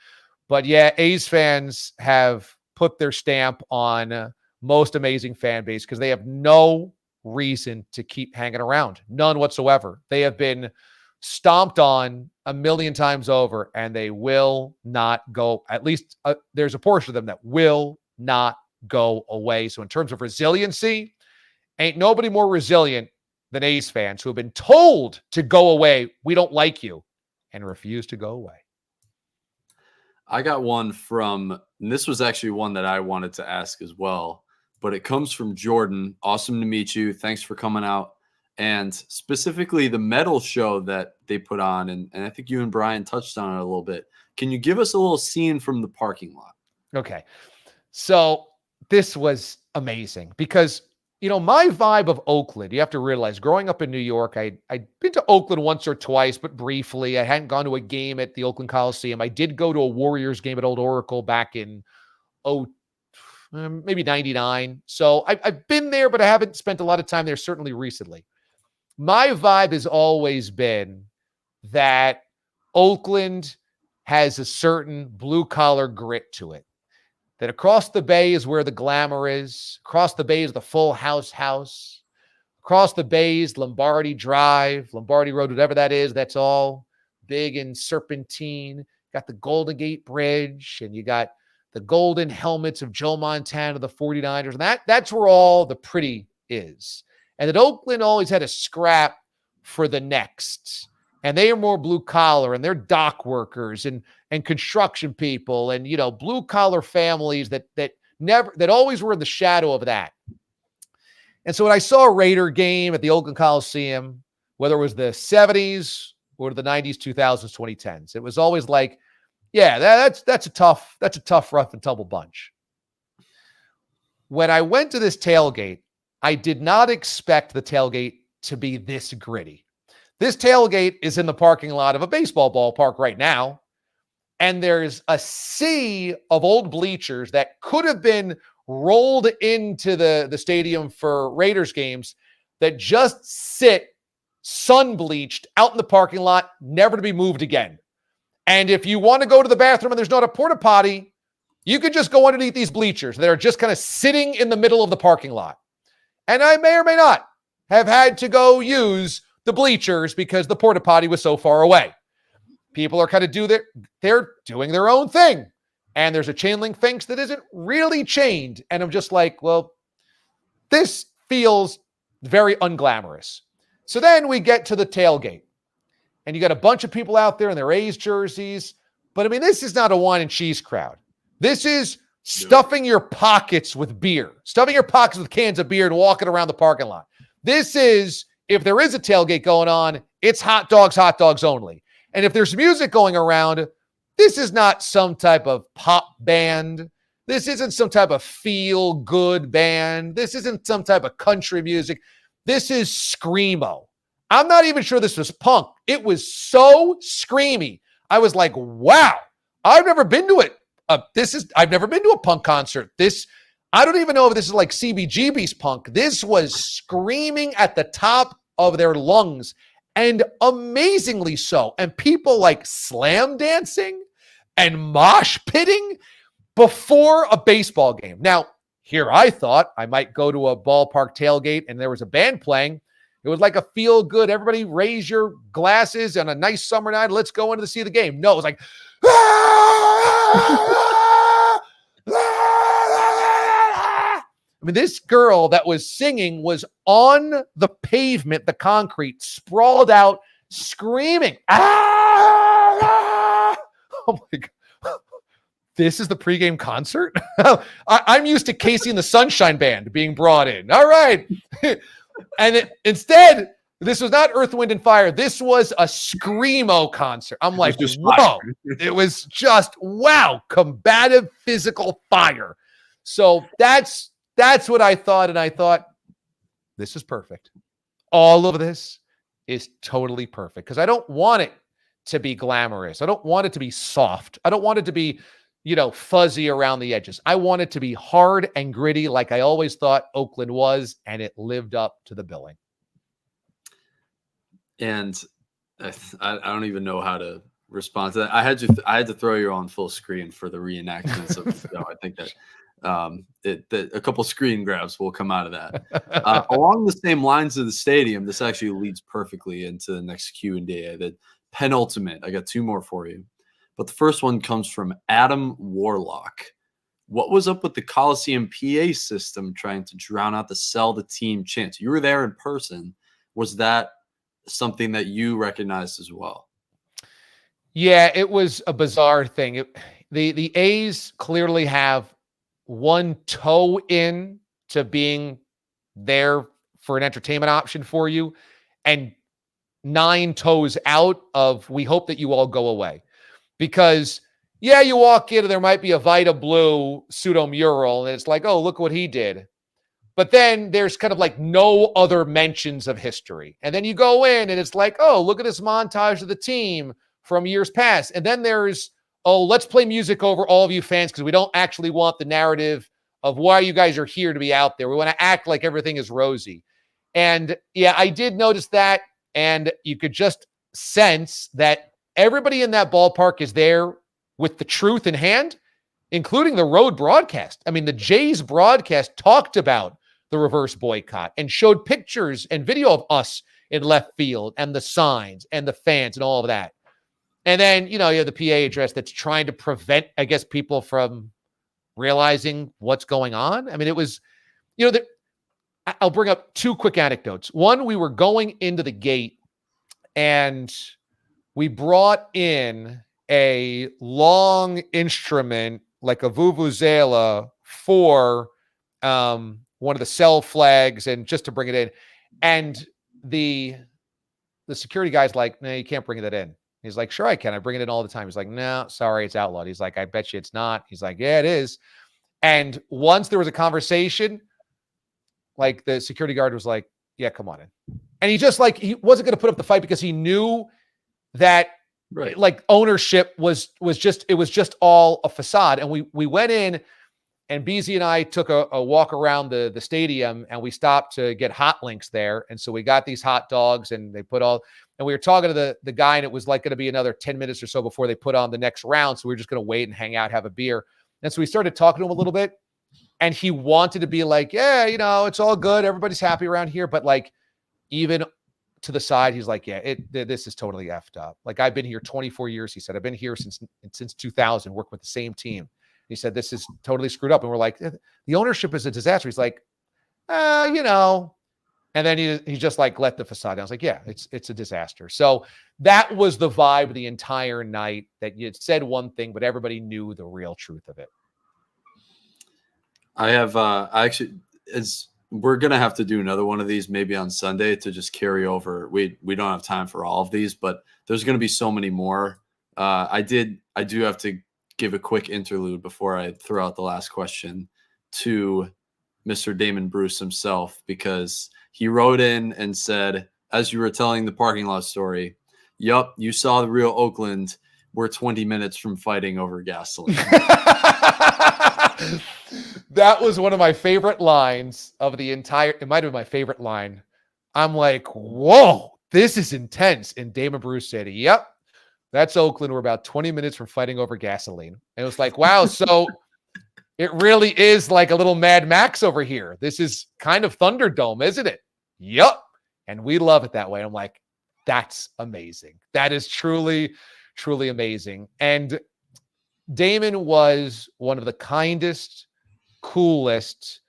But yeah, A's fans have put their stamp on most amazing fan base because they have no reason to keep hanging around. None whatsoever. They have been stomped on a million times over, and they will not go. At least there's a portion of them that will not go away. So in terms of resiliency, ain't nobody more resilient than A's fans who have been told to go away. We don't like you, and refuse to go away. I got one from, and this was actually one that I wanted to ask as well, but it comes from Jordan. Awesome to meet you. Thanks for coming out. And specifically the metal show that they put on, and I think you and Bryan touched on it a little bit. Can you give us a little scene from the parking lot? Okay. So this was amazing because, my vibe of Oakland, you have to realize, growing up in New York, I'd been to Oakland once or twice, but briefly. I hadn't gone to a game at the Oakland Coliseum. I did go to a Warriors game at Old Oracle back in maybe 99. So I've been there, but I haven't spent a lot of time there, certainly recently. My vibe has always been that Oakland has a certain blue-collar grit to it. That across the bay is where the glamour is. Across the bay is the Full House. Across the bay is Lombardi Drive, Lombardi Road, whatever that is. That's all big and serpentine. Got the Golden Gate Bridge, and you got the golden helmets of Joe Montana, the 49ers. And that's where all the pretty is. And that Oakland always had a scrap for the next. And they are more blue collar, and they're dock workers and construction people and, blue collar families that always were in the shadow of that. And so when I saw a Raider game at the Oakland Coliseum, whether it was the 70s or the 90s, 2000s, 2010s, it was always like, yeah, that's a tough rough and tumble bunch. When I went to this tailgate, I did not expect the tailgate to be this gritty. This tailgate is in the parking lot of a baseball ballpark right now, and there's a sea of old bleachers that could have been rolled into the stadium for Raiders games that just sit sun-bleached out in the parking lot, never to be moved again. And if you want to go to the bathroom and there's not a porta potty, you could just go underneath these bleachers that are just kind of sitting in the middle of the parking lot. And I may or may not have had to go use the bleachers because the porta potty was so far away. People are kind of they're doing their own thing. And there's a chain link fence that isn't really chained. And I'm just like, well, this feels very unglamorous. So then we get to the tailgate. And you got a bunch of people out there in their A's jerseys. But I mean, this is not a wine and cheese crowd. This is stuffing your pockets with beer, stuffing your pockets with cans of beer and walking around the parking lot. This is, if there is a tailgate going on, it's hot dogs only. And if there's music going around, this is not some type of pop band. This isn't some type of feel-good band. This isn't some type of country music. This is screamo. I'm not even sure this was punk. It was so screamy. I was like, wow, I've never been to it. I've never been to a punk concert. I don't even know if this is like CBGB's punk. This was screaming at the top of their lungs, and amazingly so. And people like slam dancing and mosh pitting before a baseball game. Now, here I thought I might go to a ballpark tailgate and there was a band playing. It was like a feel good, everybody raise your glasses on a nice summer night. Let's go in to see the game. No, it was like, I mean, this girl that was singing was on the pavement, the concrete, sprawled out, screaming. Oh my God. This is the pregame concert? I'm used to Casey and the Sunshine Band being brought in. All right. And instead, this was not Earth, Wind, and Fire. This was a Screamo concert. I'm like, whoa. It was just, wow, combative physical fire. So that's what I thought. And I thought, this is perfect. All of this is totally perfect because I don't want it to be glamorous. I don't want it to be soft. I don't want it to be, fuzzy around the edges. I want it to be hard and gritty like I always thought Oakland was, and it lived up to the billing. And I don't even know how to respond to that. I had to throw you on full screen for the reenactments of the show. I think that a couple screen grabs will come out of that. Along the same lines of the stadium, this actually leads perfectly into the next Q&DA, the penultimate. I got two more for you. But the first one comes from Adam Warlock. What was up with the Coliseum PA system trying to drown out the sell the team chants? You were there in person. Was that something that you recognized as well? Yeah, it was a bizarre thing. The A's clearly have one toe in to being there for an entertainment option for you, and 9 toes out of we hope that you all go away. Because, yeah, you walk in and there might be a Vita Blue pseudo mural, and it's like, oh, look what he did. But then there's kind of like no other mentions of history. And then you go in and it's like, oh, look at this montage of the team from years past. And then there's, oh, let's play music over all of you fans because we don't actually want the narrative of why you guys are here to be out there. We want to act like everything is rosy. And, yeah, I did notice that. And you could just sense that everybody in that ballpark is there with the truth in hand, including the road broadcast. I mean, the Jays broadcast talked about the reverse boycott and showed pictures and video of us in left field and the signs and the fans and all of that. And then, you have the PA address that's trying to prevent, I guess, people from realizing what's going on. I mean, it was, I'll bring up 2 quick anecdotes. One, we were going into the gate and we brought in a long instrument, like a vuvuzela, for one of the cell flags, and just to bring it in. And the security guy's like, no, you can't bring that in. He's like, sure I can. I bring it in all the time. He's like, no, sorry, it's outlawed. He's like, I bet you it's not. He's like, yeah, it is. And once there was a conversation, like the security guard was like, yeah, come on in. And he wasn't going to put up the fight because he knew that like ownership was just all a facade. And we went in, and BZ and I took a walk around the stadium, and we stopped to get hot links there. And so we got these hot dogs, and and we were talking to the guy, and it was like going to be another 10 minutes or so before they put on the next round. So we were just going to wait and hang out, have a beer. And so we started talking to him a little bit, and he wanted to be like, yeah, it's all good. Everybody's happy around here. But like, even to the side, he's like, yeah, this is totally effed up. Like, I've been here 24 years. He said, I've been here since 2000, worked with the same team. He said, this is totally screwed up. And we're like, the ownership is a disaster. He's like, And then he just like let the facade down. I was like, yeah, it's a disaster. So that was the vibe the entire night, that you said one thing, but everybody knew the real truth of it. We're going to have to do another one of these maybe on Sunday to just carry over. We don't have time for all of these, but there's going to be so many more. I do have to give a quick interlude before I throw out the last question to Mr. Damon Bruce himself, because he wrote in and said, as you were telling the parking lot story, yup, you saw the real Oakland. We're 20 minutes from fighting over gasoline. That was one of my favorite lines of the entire, it might have been my favorite line. I'm like, whoa, this is intense. And Damon Bruce said, yep, that's Oakland. We're about 20 minutes from fighting over gasoline. And it was like, wow, so it really is like a little Mad Max over here. This is kind of Thunderdome, isn't it? Yep. And we love it that way. I'm like, that's amazing. That is truly, truly amazing. And Damon was one of the kindest, coolest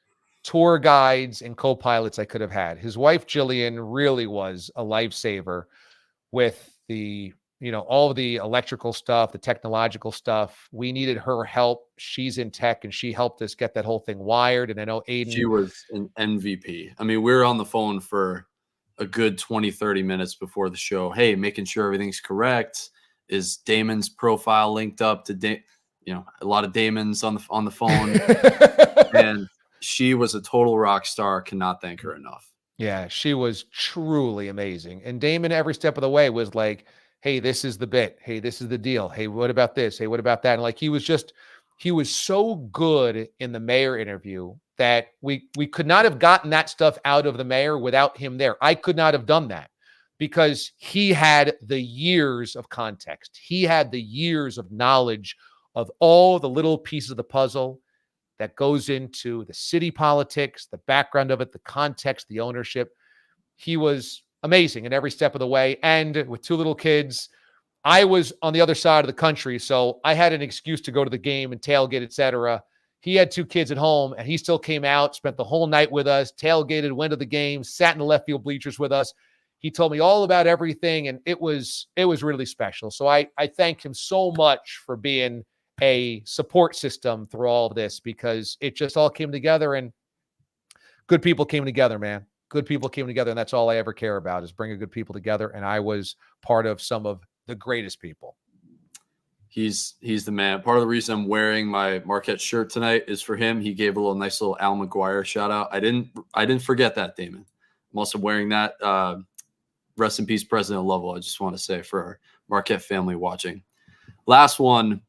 tour guides and co-pilots I could have had. His wife, Jillian, really was a lifesaver with the, all of the electrical stuff, the technological stuff. We needed her help. She's in tech and she helped us get that whole thing wired. And I know Aidan. She was an MVP. I mean, we were on the phone for a good 20, 30 minutes before the show. Hey, making sure everything's correct. Is Damon's profile linked up to a lot of Damons on the phone. And she was a total rock star. Cannot thank her enough. Yeah, she was truly amazing. And Damon, every step of the way, was like, hey, this is the bit. Hey, this is the deal. Hey, what about this? Hey, what about that? And like, he was so good in the mayor interview that we could not have gotten that stuff out of the mayor without him there. I could not have done that because he had the years of context. He had the years of knowledge of all the little pieces of the puzzle that goes into the city politics, the background of it, the context, the ownership. He was amazing in every step of the way. And with two little kids, I was on the other side of the country, so I had an excuse to go to the game and tailgate, etc. He had two kids at home, and he still came out, spent the whole night with us, tailgated, went to the game, sat in the left field bleachers with us. He told me all about everything, and it was really special. So I thank him so much for being a support system through all of this, because it just all came together, and good people came together, man. Good people came together, and that's all I ever care about, is bringing good people together. And I was part of some of the greatest people. He's the man. Part of the reason I'm wearing my Marquette shirt tonight is for him. He gave a nice little Al McGuire shout out. I didn't forget that, Damon. I'm also wearing that. Rest in peace, President Lovell. I just want to say for our Marquette family watching. Last one.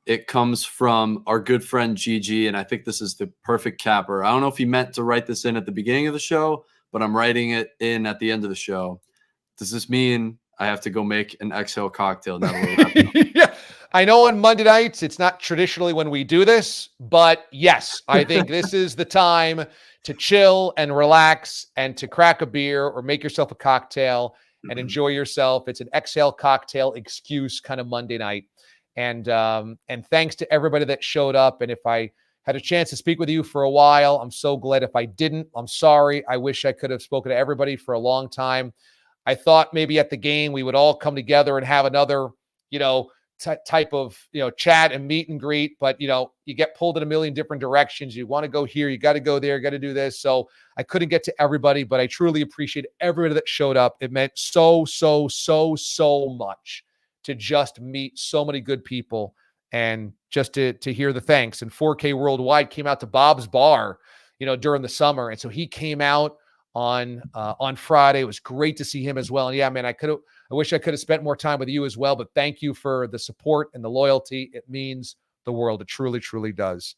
It comes from our good friend Gigi, and I think this is the perfect capper. I don't know if he meant to write this in at the beginning of the show, but I'm writing it in at the end of the show. Does this mean I have to go make an exhale cocktail now? Yeah, I know on Monday nights it's not traditionally when we do this, but yes, I think this is the time to chill and relax and to crack a beer or make yourself a cocktail and enjoy yourself. It's an exhale cocktail excuse kind of Monday night. And thanks to everybody that showed up. And if I had a chance to speak with you for a while, I'm so glad. If I didn't, I'm sorry. I wish I could have spoken to everybody for a long time. I thought maybe at the game we would all come together and have another, type of, chat and meet and greet. But, you get pulled in a million different directions. You want to go here, you got to go there, got to do this. So I couldn't get to everybody, but I truly appreciate everybody that showed up. It meant so, so, so, so much to just meet so many good people and just to hear the thanks. And 4K Worldwide came out to Bob's Bar, during the summer. And so he came out on Friday. It was great to see him as well. And yeah, man, I wish I could have spent more time with you as well, but thank you for the support and the loyalty. It means the world. It truly, truly does.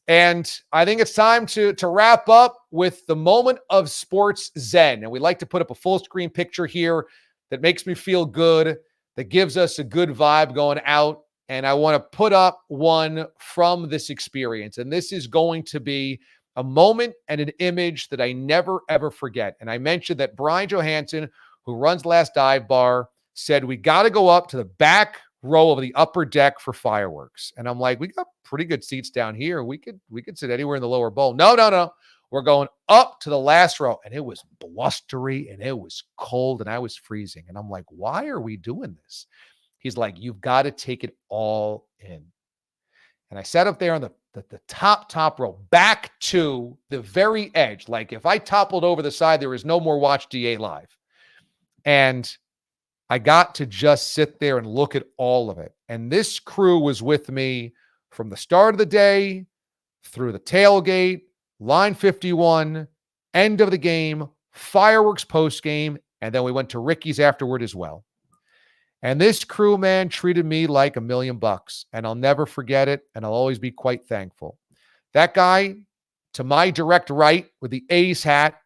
And I think it's time to wrap up with the moment of sports zen. And we like to put up a full screen picture here that makes me feel good, that gives us a good vibe going out. And I want to put up one from this experience. And this is going to be a moment and an image that I never, ever forget. And I mentioned that Bryan Johansen, who runs Last Dive Bar, said, we got to go up to the back row of the upper deck for fireworks. And I'm like, we got pretty good seats down here. We could sit anywhere in the lower bowl. No. We're going up to the last row. And it was blustery and it was cold and I was freezing. And I'm like, why are we doing this? He's like, you've got to take it all in. And I sat up there on the top row, back to the very edge. Like if I toppled over the side, there was no more Watch DA live. And I got to just sit there and look at all of it. And this crew was with me from the start of the day, through the tailgate, line 51, end of the game, fireworks post game, and then we went to Ricky's afterward as well. And this crew, man, treated me like $1 million, and I'll never forget it, and I'll always be quite thankful. That guy to my direct right with the A's hat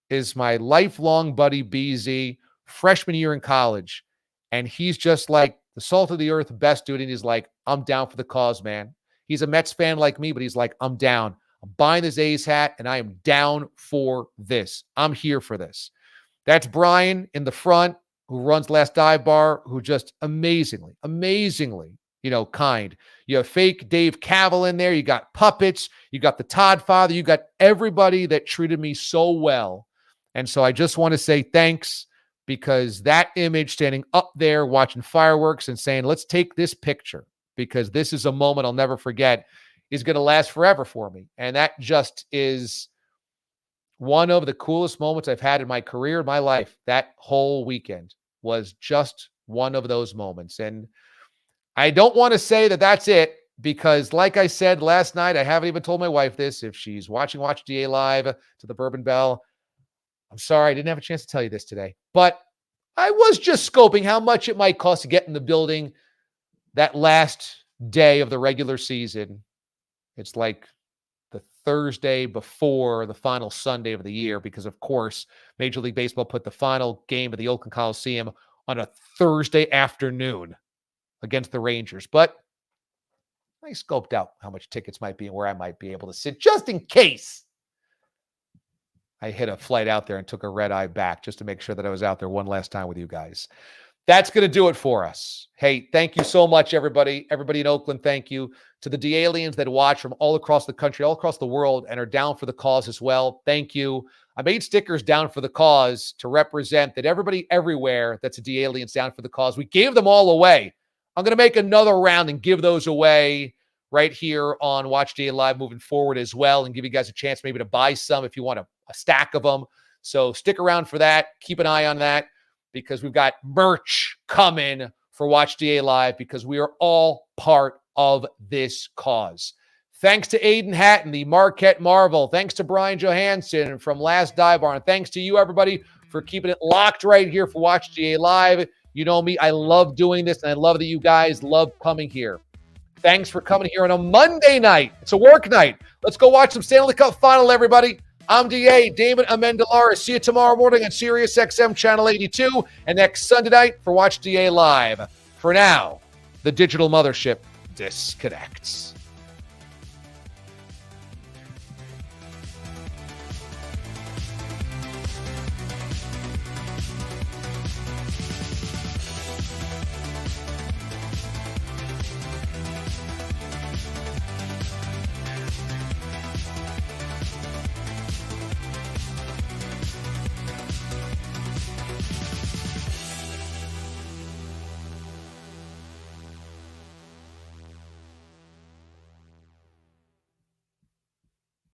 is my lifelong buddy BZ, freshman year in college. And he's just like the salt of the earth, best dude. And he's like, I'm down for the cause, man. He's a Mets fan like me, but he's like, I'm down. I'm buying this A's hat, and I am down for this. I'm here for this. That's Bryan in the front, who runs Last Dive Bar, who just amazingly, kind. You have fake Dave Cavill in there. You got puppets. You got the Todd father. You got everybody that treated me so well. And so I just want to say thanks, because that image standing up there watching fireworks and saying, let's take this picture, because this is a moment I'll never forget, is going to last forever for me. And that just is one of the coolest moments I've had in my career, in my life. That whole weekend was just one of those moments. And I don't want to say that that's it, because like I said last night, I haven't even told my wife this. If she's watching Watch DA Live to the Bourbon Bell, I'm sorry I didn't have a chance to tell you this today, but I was just scoping how much it might cost to get in the building that last day of the regular season. It's like the Thursday before the final Sunday of the year, because, of course, Major League Baseball put the final game of the Oakland Coliseum on a Thursday afternoon against the Rangers. But I scoped out how much tickets might be and where I might be able to sit, just in case I hit a flight out there and took a red eye back, just to make sure that I was out there one last time with you guys. That's going to do it for us. Hey, thank you so much, everybody. Everybody in Oakland, thank you. To the D-aliens that watch from all across the country, all across the world, and are down for the cause as well, thank you. I made stickers down for the cause to represent that everybody everywhere that's a D-aliens down for the cause. We gave them all away. I'm going to make another round and give those away right here on Watch DA Live moving forward as well, and give you guys a chance maybe to buy some if you want a stack of them. So stick around for that. Keep an eye on that, because we've got merch coming for Watch DA Live, because we are all part of this cause. Thanks to Aidan Hatton, the Marquette Marvel. Thanks to Bryan Johansen from Last Dive Bar. And thanks to you, everybody, for keeping it locked right here for Watch DA Live. You know me, I love doing this, and I love that you guys love coming here. Thanks for coming here on a Monday night. It's a work night. Let's go watch some Stanley Cup Final, everybody. I'm DA, Damon Amendolara. See you tomorrow morning on SiriusXM Channel 82 and next Sunday night for Watch DA Live. For now, the digital mothership disconnects.